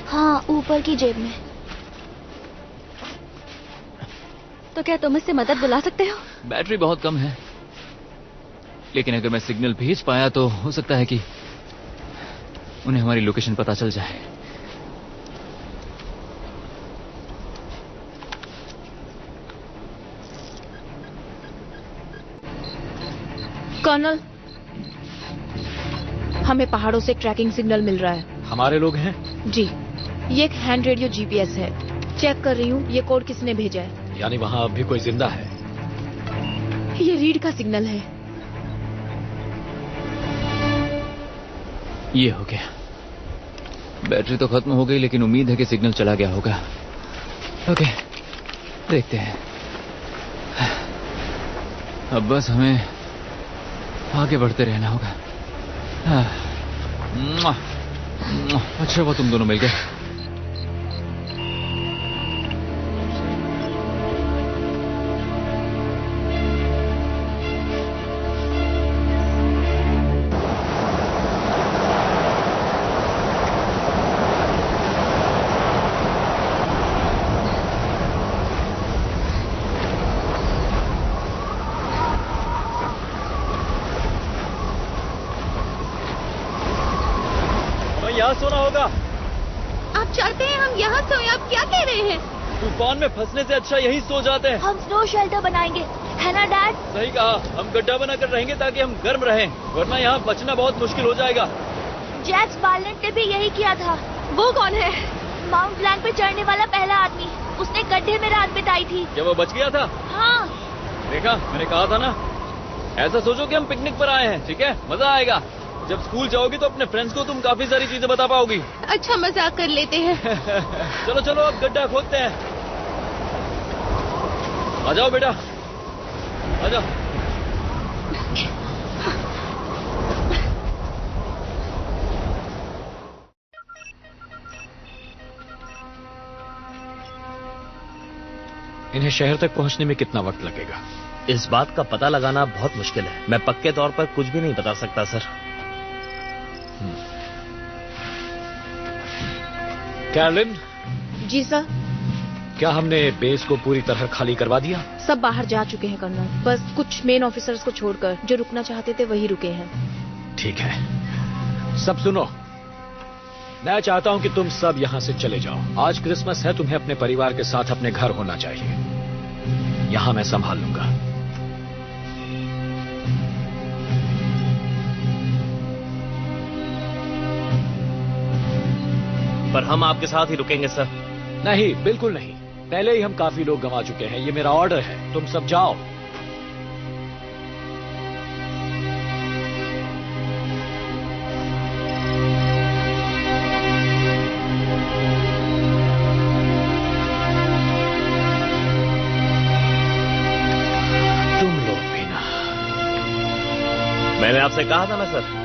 हाँ, ऊपर की जेब में। तो क्या तुम इससे मदद बुला सकते हो? बैटरी बहुत कम है, लेकिन अगर मैं सिग्नल भेज पाया तो हो सकता है कि उन्हें हमारी लोकेशन पता चल जाए। कर्नल, हमें पहाड़ों से ट्रैकिंग सिग्नल मिल रहा है। हमारे लोग हैं? जी, ये एक हैंड रेडियो जीपीएस है। चेक कर रही हूँ, ये कोड किसने भेजा है। यानी वहाँ अब भी कोई जिंदा है? ये रीड का सिग्नल है। ये हो गया। बैटरी तो खत्म हो गई, लेकिन उम्मीद है कि सिग्नल चला गया होगा। ओके, देखते हैं। अब बस हमें आगे बढ़ते रहना होगा। अच्छा वो तुम दोनों मिल गए। यहाँ सोना होगा। आप चाहते हैं हम यहाँ सोएं? आप क्या कह रहे हैं? तूफान में फंसने से अच्छा यही सो जाते हैं। हम स्नो शेल्टर बनाएंगे, है ना डैड? सही कहा, हम गड्ढा बनाकर रहेंगे ताकि हम गर्म रहें, वरना यहाँ बचना बहुत मुश्किल हो जाएगा। जैक्स बार्लेट ने भी यही किया था। वो कौन है? माउंट ब्लैंक पे चढ़ने वाला पहला आदमी। उसने गड्ढे में रात बिताई थी। क्या वो बच गया था? हाँ। देखा, मैंने कहा था ना। ऐसा सोचो कि हम पिकनिक पर आए हैं, ठीक है? मजा आएगा। जब स्कूल जाओगी तो अपने फ्रेंड्स को तुम काफी सारी चीजें बता पाओगी। अच्छा, मजाक कर लेते हैं। चलो चलो, अब गड्ढा खोदते हैं। आ जाओ बेटा, आ जाओ। इन्हें शहर तक पहुंचने में कितना वक्त लगेगा? इस बात का पता लगाना बहुत मुश्किल है। मैं पक्के तौर पर कुछ भी नहीं बता सकता सर। कैरोलिन? जी सर। क्या हमने बेस को पूरी तरह खाली करवा दिया? सब बाहर जा चुके हैं कर्नल, बस कुछ मेन ऑफिसर्स को छोड़कर। जो रुकना चाहते थे वही रुके हैं। ठीक है। सब सुनो, मैं चाहता हूं कि तुम सब यहां से चले जाओ। आज क्रिसमस है, तुम्हें अपने परिवार के साथ अपने घर होना चाहिए। यहां मैं संभाल लूंगा। पर हम आपके साथ ही रुकेंगे सर। नहीं, बिल्कुल नहीं। पहले ही हम काफी लोग गंवा चुके हैं। ये मेरा ऑर्डर है, तुम सब जाओ। तुम लोग भी ना। मैंने आपसे कहा था ना सर।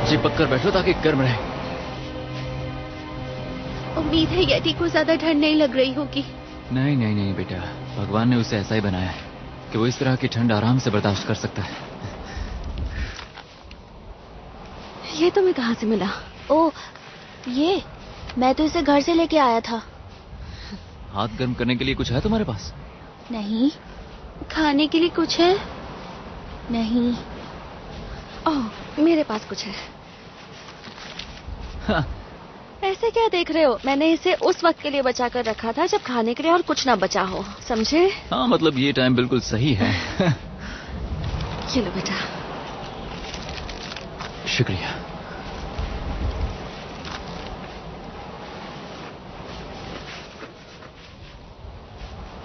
चिपक कर बैठो ताकि गर्म रहे। उम्मीद है यति को ज्यादा ठंड नहीं लग रही होगी। नहीं नहीं नहीं बेटा, भगवान ने उसे ऐसा ही बनाया है कि वो इस तरह की ठंड आराम से बर्दाश्त कर सकता है। ये तुम्हें कहाँ से मिला? ओह, ये मैं तो इसे घर से लेके आया था। हाथ गर्म करने के लिए कुछ है तुम्हारे पास? नहीं। खाने के लिए कुछ है? नहीं। ओह, मेरे पास कुछ है। हाँ। ऐसे क्या देख रहे हो? मैंने इसे उस वक्त के लिए बचा कर रखा था जब खाने के लिए और कुछ ना बचा हो, समझे? हाँ, मतलब ये टाइम बिल्कुल सही है। ये लो बेटा। शुक्रिया।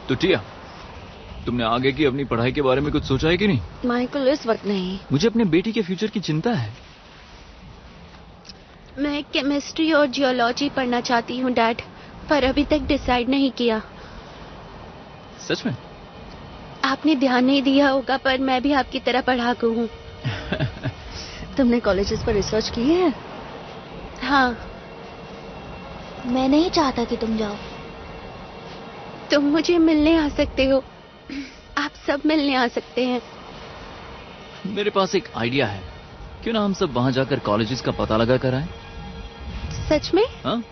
तो टिया, तुमने आगे की अपनी पढ़ाई के बारे में कुछ सोचा है कि नहीं? माइकल, इस वक्त नहीं। मुझे अपने बेटी के फ्यूचर की चिंता है। मैं केमिस्ट्री और जियोलॉजी पढ़ना चाहती हूँ डैड, पर अभी तक डिसाइड नहीं किया। सच में? आपने ध्यान नहीं दिया होगा, पर मैं भी आपकी तरह पढ़ाकू हूँ। तुमने कॉलेजेस पर रिसर्च की है? हाँ। मैं नहीं चाहता कि तुम जाओ। तुम मुझे मिलने आ सकते हो। आप सब मिलने आ सकते हैं। मेरे पास एक आइडिया है। क्यों ना हम सब वहां जाकर कॉलेजेस का पता लगा कर आए? सच में? हाँ,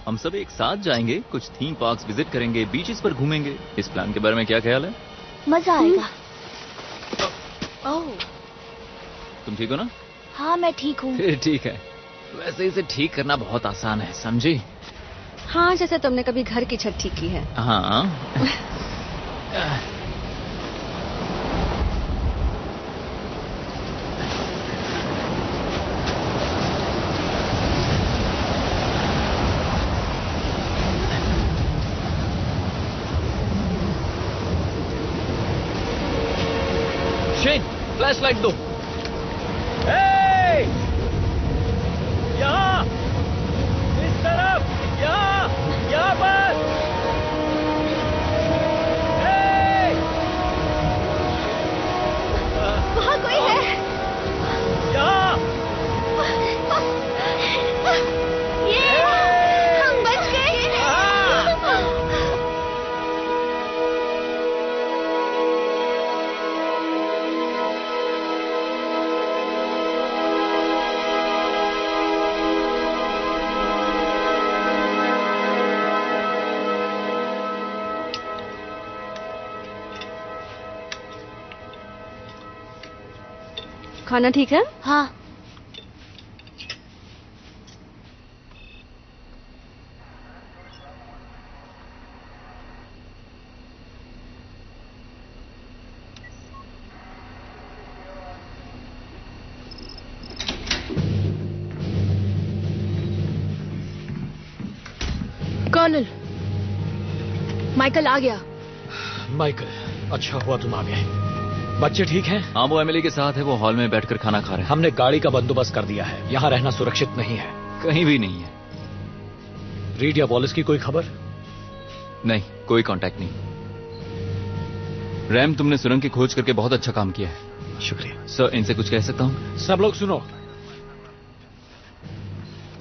हम सब एक साथ जाएंगे, कुछ थीम पार्क्स विजिट करेंगे, बीचेस पर घूमेंगे। इस प्लान के बारे में क्या ख्याल है? मजा आएगा। ओह, तुम ठीक हो ना? हाँ, मैं ठीक हूँ। फिर ठीक है। वैसे इसे ठीक करना बहुत आसान है, समझी? हाँ, जैसे तुमने कभी घर की छत ठीक की है। हाँ। शेन, फ्लैश लाइट दो। यहाँ, इस तरफ, यहाँ पर। वहाँ कोई है। यहाँ। ये हम बच गए। खाना ठीक है? हाँ। कर्नल, माइकल आ गया। माइकल, अच्छा हुआ तुम आ गए। बच्चे ठीक हैं? हाँ, वो एमिली के साथ है। वो हॉल में बैठकर खाना खा रहे हैं। हमने गाड़ी का बंदोबस्त कर दिया है। यहाँ रहना सुरक्षित नहीं है। कहीं भी नहीं है। रीड या वॉलिस की कोई खबर? नहीं, कोई कांटेक्ट नहीं। रैम, तुमने सुरंग की खोज करके बहुत अच्छा काम किया है। शुक्रिया सर। इनसे कुछ कह सकता हूँ? सब लोग सुनो।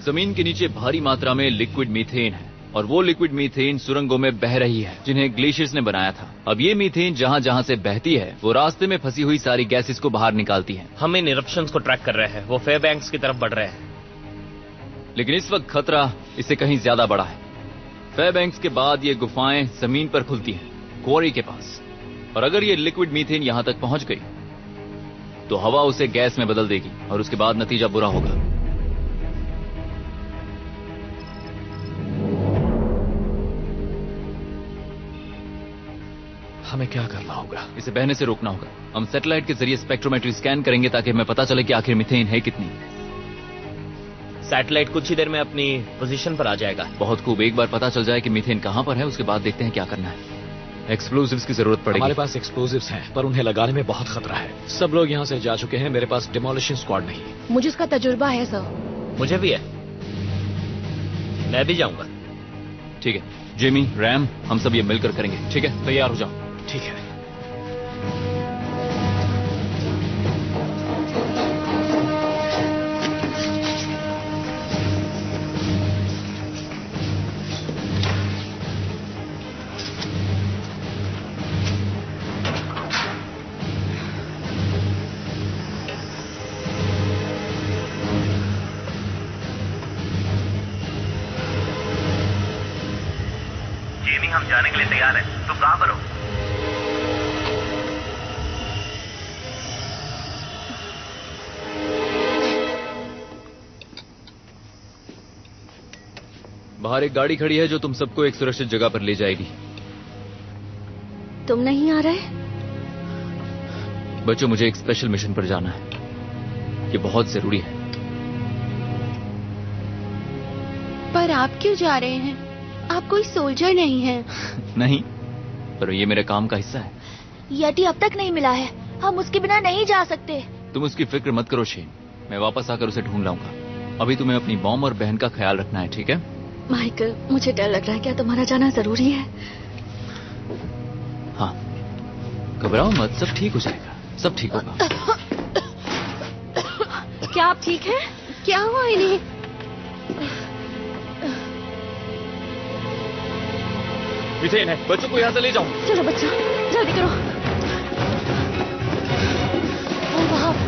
जमीन के नीचे भारी मात्रा में लिक्विड मीथेन है और वो लिक्विड मीथेन सुरंगों में बह रही है जिन्हें ग्लेशियर्स ने बनाया था। अब ये मीथेन जहाँ जहाँ से बहती है वो रास्ते में फंसी हुई सारी गैसेस को बाहर निकालती है। हम इन इरप्शंस को ट्रैक कर रहे हैं। वो फेयरबैंक्स की तरफ बढ़ रहे हैं। लेकिन इस वक्त खतरा इससे कहीं ज्यादा बड़ा है। फेयरबैंक्स के बाद ये गुफाएं जमीन पर खुलती हैं। क्वारी के पास। और अगर ये लिक्विड मीथेन यहां तक पहुंच गई तो हवा उसे गैस में बदल देगी और उसके बाद नतीजा बुरा होगा। हमें क्या करना होगा? इसे बहने से रोकना होगा। हम सैटेलाइट के जरिए स्पेक्ट्रोमेट्री स्कैन करेंगे ताकि हमें पता चले कि आखिर मीथेन है कितनी। सैटेलाइट कुछ ही देर में अपनी पोजीशन पर आ जाएगा। बहुत खूब। एक बार पता चल जाए कि मीथेन कहां पर है उसके बाद देखते हैं क्या करना है। एक्सप्लोजिव्स की जरूरत पड़ेगी। हमारे पास एक्सप्लोजिव्स हैं पर उन्हें लगाने में बहुत खतरा है। सब लोग यहाँ से जा चुके हैं, मेरे पास डिमोलिशन स्क्वाड नहीं है। मुझे उसका तजुर्बा है सर। मुझे भी है, मैं भी जाऊंगा। ठीक है जेमी, रैम, हम सब ये मिलकर करेंगे। ठीक है, तैयार हो जाओ। ठीक है। जेमी, हम जाने के लिए तैयार हैं। तुम कहां पर हो? बाहर एक गाड़ी खड़ी है जो तुम सबको एक सुरक्षित जगह पर ले जाएगी। तुम नहीं आ रहे? बच्चों, मुझे एक स्पेशल मिशन पर जाना है, ये बहुत जरूरी है। पर आप क्यों जा रहे हैं? आप कोई सोल्जर नहीं हैं। नहीं, पर ये मेरे काम का हिस्सा है। यटी अब तक नहीं मिला है, हम उसके बिना नहीं जा सकते। तुम उसकी फिक्र मत करो शेन, मैं वापस आकर उसे ढूंढ लाऊंगा। अभी तुम्हें अपनी मॉम और बहन का ख्याल रखना है, ठीक है? माइकल, मुझे डर लग रहा है। क्या तुम्हारा जाना जरूरी है? हाँ, घबराओ मत, सब ठीक हो जाएगा, सब ठीक होगा। क्या आप ठीक हैं? क्या हुआ इन्हें? मीथेन है, बच्चों को यहाँ से ले जाओ। चलो बच्चों, जल्दी करो। ओ वाह,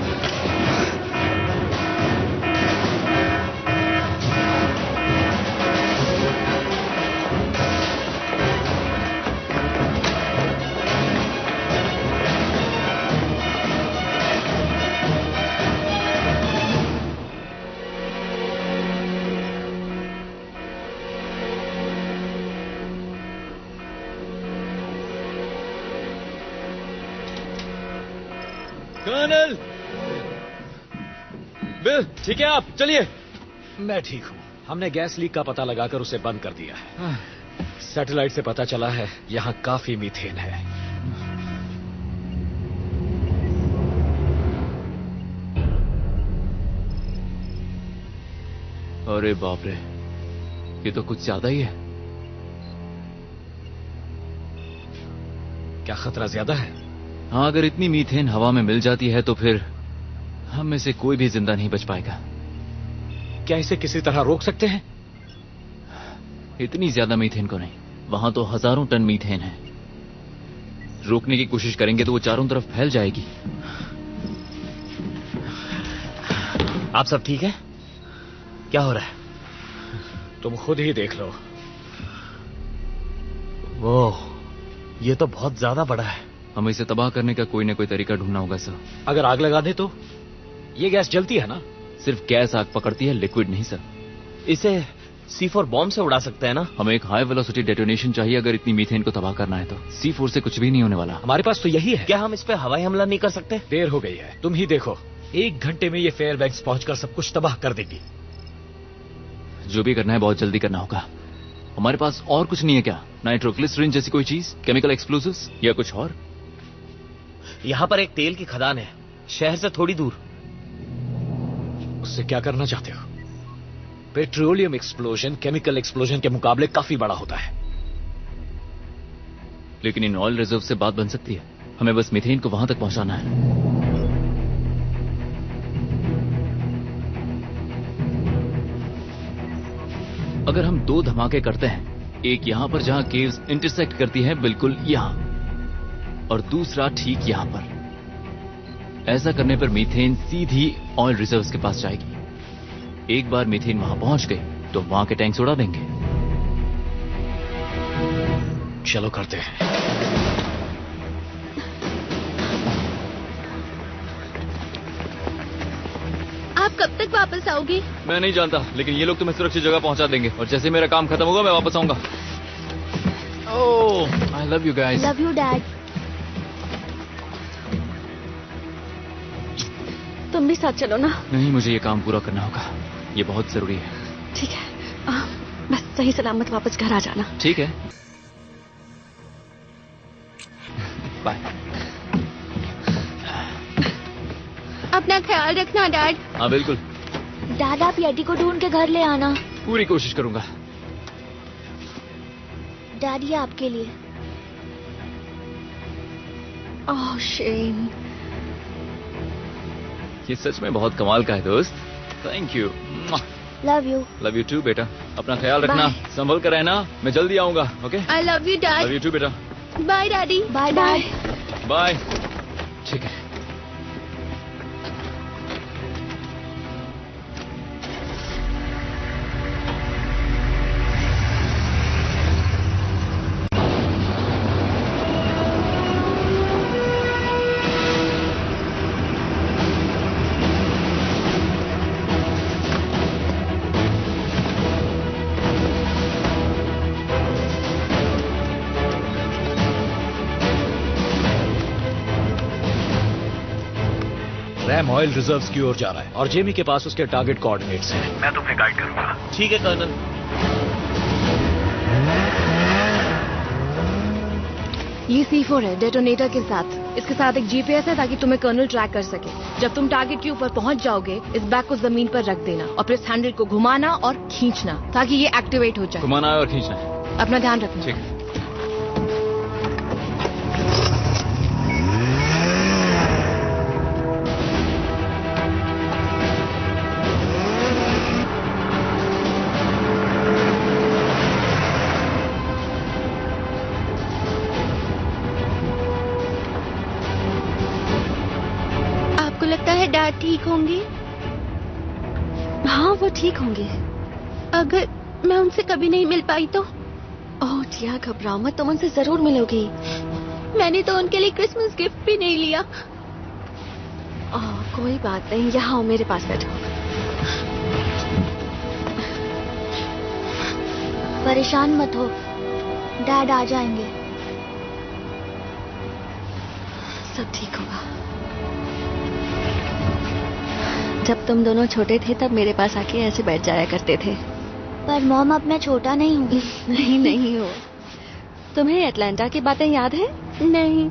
कर्नल बिल, ठीक है आप चलिए। मैं ठीक हूँ। हमने गैस लीक का पता लगाकर उसे बंद कर दिया है। सैटेलाइट से पता चला है यहाँ काफी मीथेन है। अरे बाप रे, ये तो कुछ ज्यादा ही है। क्या खतरा ज्यादा है? हाँ, अगर इतनी मीथेन हवा में मिल जाती है तो फिर हम में से कोई भी जिंदा नहीं बच पाएगा। क्या इसे किसी तरह रोक सकते हैं? इतनी ज्यादा मीथेन को नहीं, वहां तो हजारों टन मीथेन है। रोकने की कोशिश करेंगे तो वो चारों तरफ फैल जाएगी। आप सब ठीक है? क्या हो रहा है? तुम खुद ही देख लो। वो ये तो बहुत ज्यादा बड़ा है। हमें इसे तबाह करने का कोई ना कोई तरीका ढूंढना होगा सर। अगर आग लगा दे तो? ये गैस जलती है ना? सिर्फ गैस आग पकड़ती है, लिक्विड नहीं सर। इसे C4 बॉम्ब से उड़ा सकते हैं ना? हमें एक हाई वेलोसिटी डेटोनेशन चाहिए अगर इतनी मीथेन को तबाह करना है तो। C4 से कुछ भी नहीं होने वाला। हमारे पास तो यही है। क्या हम इस पे हवाई हमला नहीं कर सकते? देर हो गई है, तुम ही देखो। 1 घंटे में ये फेयरबैंक्स पहुंचकर सब कुछ तबाह कर देगी। जो भी करना है बहुत जल्दी करना होगा। हमारे पास और कुछ नहीं है क्या? नाइट्रोग्लिसरीन जैसी कोई चीज, केमिकल एक्सप्लोसिव्स या कुछ और? यहाँ पर एक तेल की खदान है, शहर से थोड़ी दूर। उससे क्या करना चाहते हो? पेट्रोलियम एक्सप्लोजन केमिकल एक्सप्लोजन के मुकाबले काफी बड़ा होता है। लेकिन इन ऑयल रिजर्व से बात बन सकती है। हमें बस मीथेन को वहां तक पहुंचाना है। अगर हम 2 धमाके करते हैं, एक यहां पर जहां केव्स इंटरसेक्ट करती है बिल्कुल यहां, और दूसरा ठीक यहां पर, ऐसा करने पर मीथेन सीधी ऑयल रिजर्व्स के पास जाएगी। एक बार मीथेन वहां पहुंच गई तो वहां के टैंक्स उड़ा देंगे। चलो करते हैं। आप कब तक वापस आओगे? मैं नहीं जानता, लेकिन ये लोग तुम्हें सुरक्षित जगह पहुंचा देंगे और जैसे मेरा काम खत्म होगा मैं वापस आऊंगा। Oh, I love you guys. Love you dad. तुम भी साथ चलो ना। नहीं, मुझे ये काम पूरा करना होगा, ये बहुत जरूरी है। ठीक है, बस सही सलामत वापस घर आ जाना। ठीक है, बाय। अपना ख्याल रखना डैड। हाँ बिल्कुल। डैड आप येटी को ढूंढ के घर ले आना। पूरी कोशिश करूंगा। डैड ये आपके लिए। ओह शेन, ये सच में बहुत कमाल का है दोस्त। Thank you. Love you. Love you too बेटा। अपना ख्याल रखना, संभल कर रहना, मैं जल्दी आऊंगा। Okay, I love you dad. Love you too बेटा। Bye daddy. Bye bye. Bye. ठीक है। रैम ऑयल रिजर्व्स की ओर जा रहा है और जेमी के पास उसके टारगेट कोऑर्डिनेट्स हैं। मैं तुम्हें गाइड करूंगा। ठीक है कर्नल। ये C4 है डेटोनेटर के साथ। इसके साथ एक GPS है ताकि तुम्हें कर्नल ट्रैक कर सके। जब तुम टारगेट के ऊपर पहुंच जाओगे, इस बैग को जमीन पर रख देना और फिर इस हैंडल को घुमाना और खींचना ताकि ये एक्टिवेट हो जाए। घुमाना है और खींचना है। अपना ध्यान रखना। ठीक है। लगता है डैड ठीक होंगे? हाँ, वो ठीक होंगे। अगर मैं उनसे कभी नहीं मिल पाई तो? ओह जिया, घबराओ मत, तुम उनसे जरूर मिलोगी। मैंने तो उनके लिए क्रिसमस गिफ्ट भी नहीं लिया। कोई बात नहीं, यहाँ आओ, मेरे पास बैठो। परेशान मत हो, डैड आ जाएंगे। सब ठीक होगा। जब तुम दोनों छोटे थे तब मेरे पास आके ऐसे बैठ जाया करते थे। पर मॉम, अब मैं छोटा नहीं हूँ। नहीं हो। तुम्हें अटलांटा की बातें याद है? नहीं।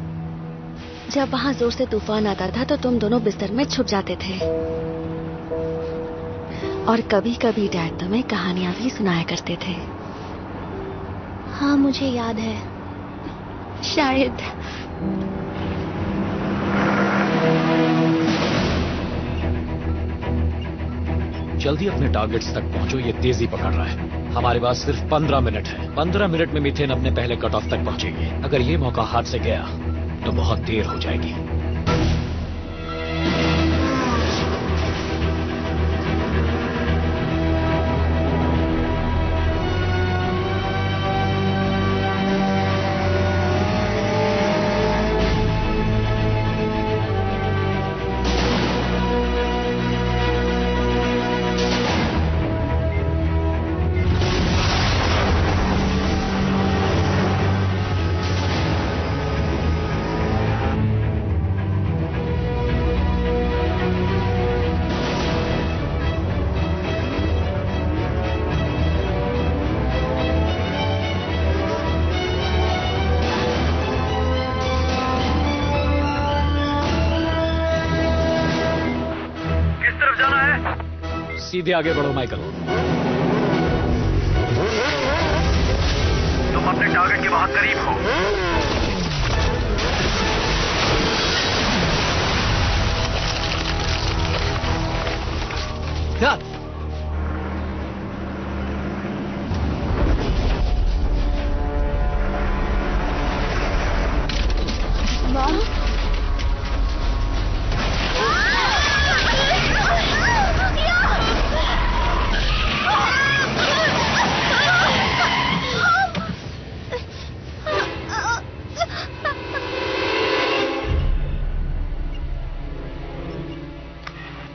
जब वहाँ जोर से तूफान आता था तो तुम दोनों बिस्तर में छुप जाते थे और कभी कभी डैड तुम्हें कहानियां भी सुनाया करते थे। हाँ, मुझे याद है। शायद। जल्दी अपने टारगेट्स तक पहुंचो, ये तेजी पकड़ रहा है। हमारे पास सिर्फ 15 मिनट है। 15 मिनट में मीथेन अपने पहले कट ऑफ तक पहुंचेगी। अगर ये मौका हाथ से गया तो बहुत देर हो जाएगी। सीधे आगे बढ़ो माइकल। तुम अपने टारगेट के बहुत करीब हो। मॉम,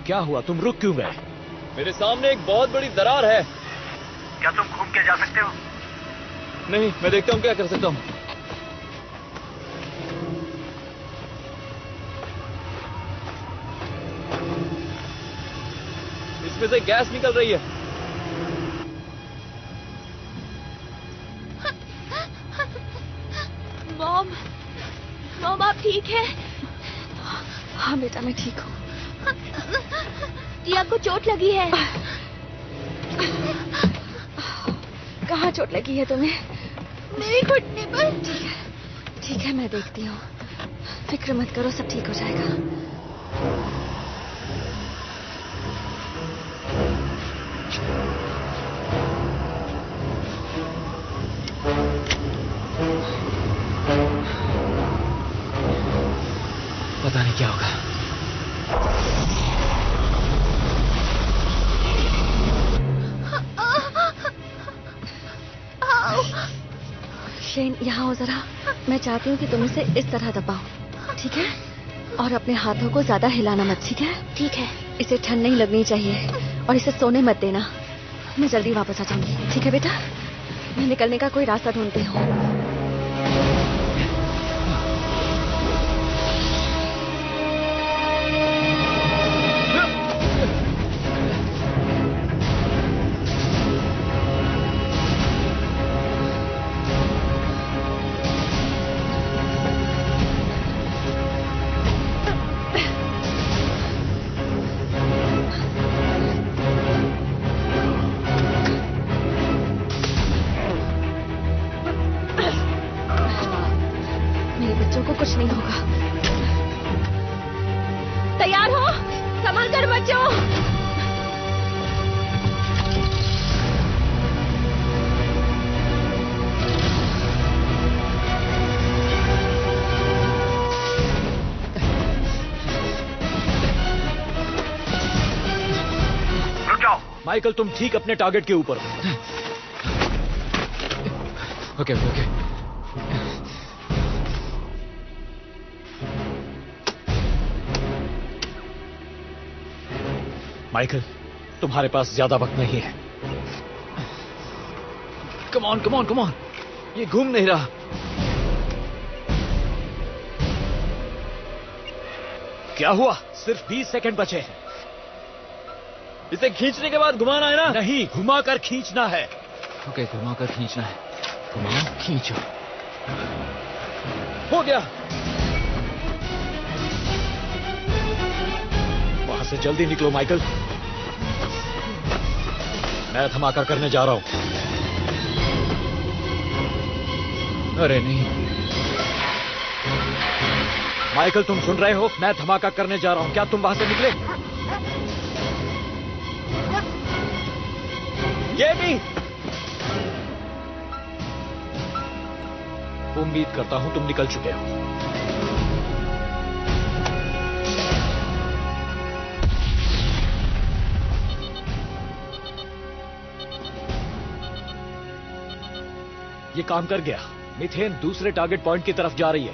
क्या हुआ? तुम रुक क्यों गए? मेरे सामने एक बहुत बड़ी दरार है। क्या तुम घूम के जा सकते हो? नहीं, मैं देखता हूँ क्या कर सकता हूँ। इसमें से गैस निकल रही है। मॉम, मॉम आप ठीक है? हाँ बेटा मैं ठीक हूँ। टिया को चोट लगी है। कहाँ चोट लगी है तुम्हें? मेरे घुटने पर। ठीक है मैं देखती हूँ। फिक्र मत करो, सब ठीक हो जाएगा। पता नहीं क्या होगा। शेन यहाँ हो जरा। मैं चाहती हूँ कि तुम इसे इस तरह दबाओ, ठीक है? और अपने हाथों को ज्यादा हिलाना मत, ठीक है? ठीक है। इसे ठंड नहीं लगनी चाहिए और इसे सोने मत देना। मैं जल्दी वापस आ जाऊंगी, ठीक है बेटा? मैं निकलने का कोई रास्ता ढूंढती हूँ। कुछ नहीं होगा। तैयार हो? संभल कर बच्चों। रुक जाओ। माइकल तुम ठीक अपने टारगेट के ऊपर हो। Okay okay okay. माइकल तुम्हारे पास ज्यादा वक्त नहीं है। Come on come on come on. ये घूम नहीं रहा। क्या हुआ? सिर्फ 20 सेकंड बचे हैं। इसे खींचने के बाद घुमाना है ना? नहीं, घुमाकर खींचना है। ओके घुमाकर खींचना है। घुमाओ खींचो। हो गया। वहां से जल्दी निकलो माइकल। मैं धमाका करने जा रहा हूं। अरे नहीं माइकल तुम सुन रहे हो? मैं धमाका करने जा रहा हूं। क्या तुम वहां से निकले? ये भी। उम्मीद करता हूं तुम निकल चुके हो। ये काम कर गया। मिथेन दूसरे टारगेट पॉइंट की तरफ जा रही है।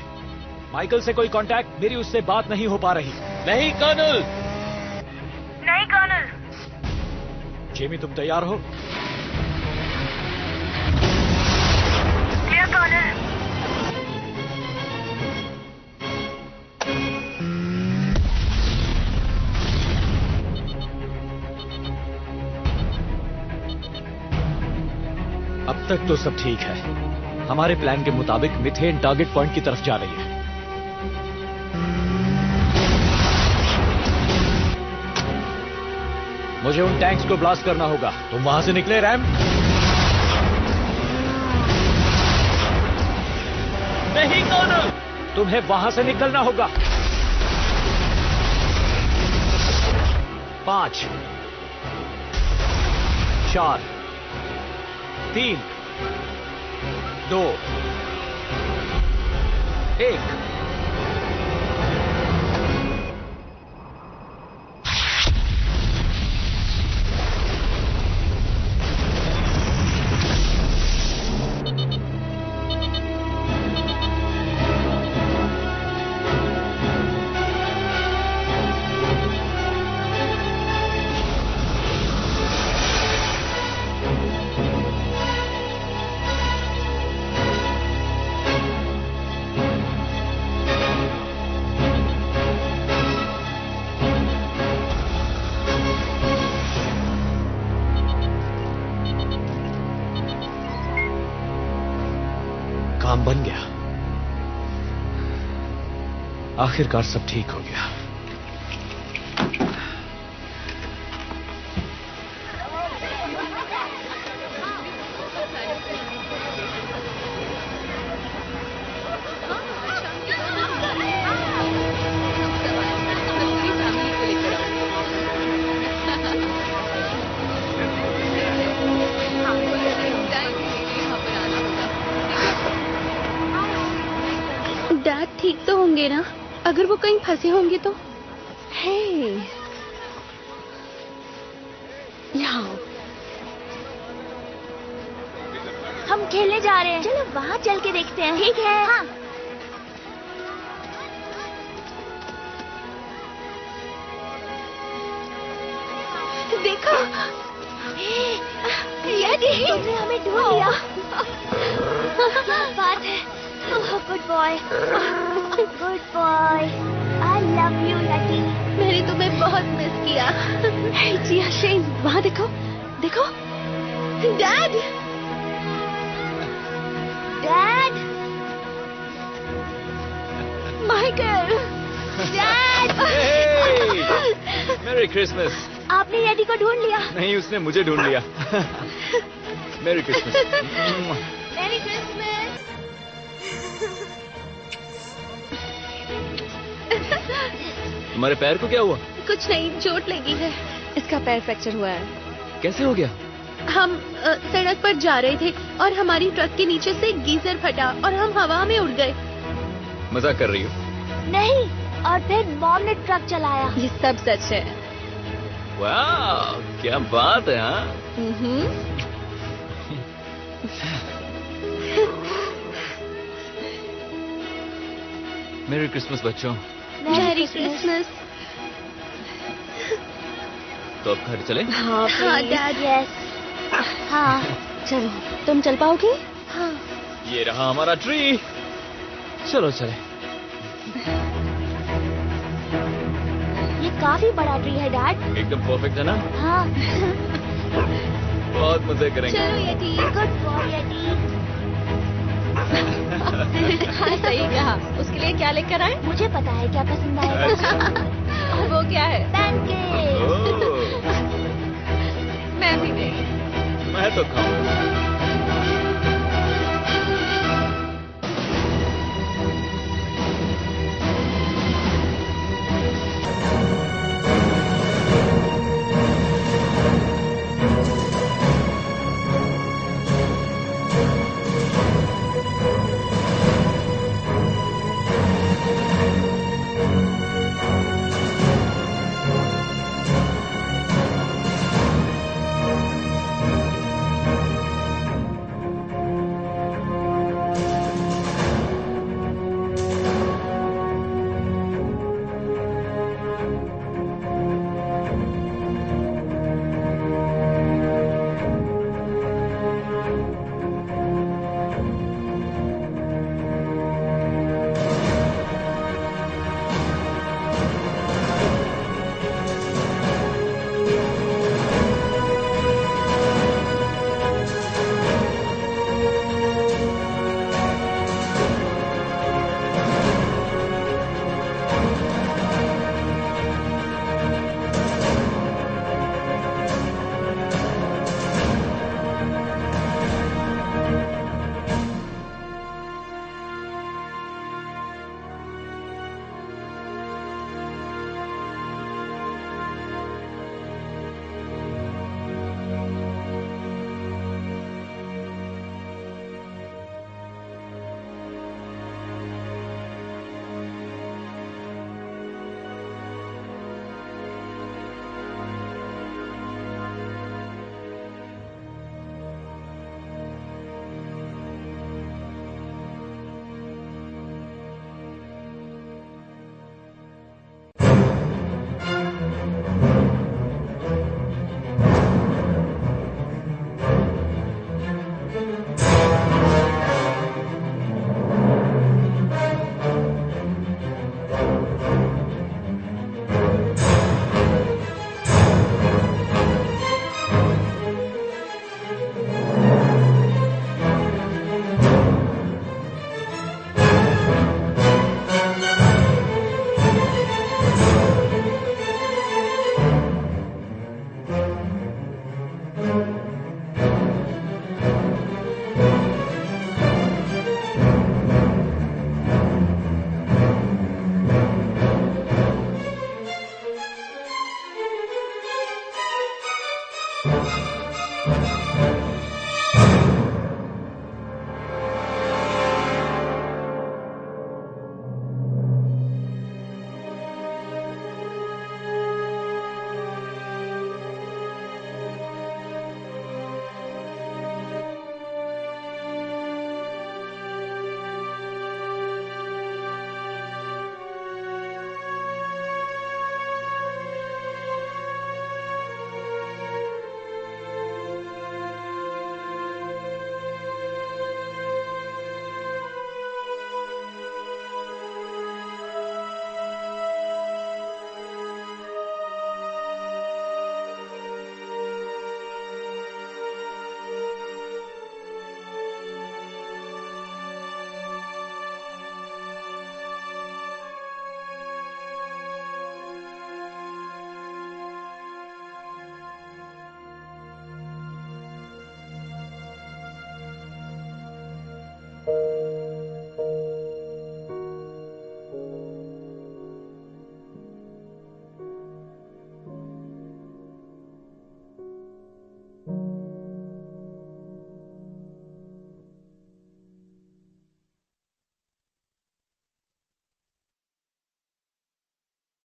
माइकल से कोई कांटेक्ट? मेरी उससे बात नहीं हो पा रही। नहीं कर्नल। नहीं कर्नल। जेमी तुम तैयार हो? Clear colonel. अब तक तो सब ठीक है। हमारे प्लान के मुताबिक मिथेन टारगेट पॉइंट की तरफ जा रही है। मुझे उन टैंक्स को ब्लास्ट करना होगा। तुम वहां से निकले रैम? नहीं कर्नल। तुम्हें वहां से निकलना होगा। 5 4 3 2 1। आखिरकार सब ठीक हो गया। डैड ठीक तो होंगे ना? अगर वो कहीं फंसे होंगे तो? हे, यहाँ हम खेलने जा रहे हैं। चलो वहाँ चल के देखते हैं। ठीक है। हाँ। देखो, तुमने हमें ढूंढ लिया। क्या बात है। Good boy, good boy. I love you lucky. मैंने तुम्हें बहुत मिस किया। जी शेन, वहाँ देखो, देखो। Dad, dad, Michael, dad. मेरी क्रिसमस। आपने यदि को ढूंढ लिया? नहीं, उसने मुझे ढूंढ लिया। मेरी क्रिसमस। मेरी क्रिसमस। तुम्हारे पैर को क्या हुआ? कुछ नहीं, चोट लगी है। इसका पैर फ्रैक्चर हुआ है। कैसे हो गया? हम सड़क पर जा रहे थे और हमारी ट्रक के नीचे से गीजर फटा और हम हवा में उड़ गए। मजाक कर रही हो? नहीं, और फिर मॉम ने ट्रक चलाया। ये सब सच है। वाह, क्या बात है। हाँ, मेरी क्रिसमस बच्चों। मेरी क्रिसमस। तो अब घर चले? हाँ डैड। यस। हाँ। चलो, तुम चल पाओगी? हाँ। ये रहा हमारा ट्री। चलो चले। ये काफी बड़ा ट्री है डैड। एकदम परफेक्ट है ना? हाँ। बहुत मजे करेंगे। चलो यदि। गुड बॉय यदि। हाँ, सही कहा। उसके लिए क्या लेकर आए? मुझे पता है क्या पसंद आएगा। और वो क्या है? पैनकेक। मैं भी नहीं। मैं तो खाऊंगा।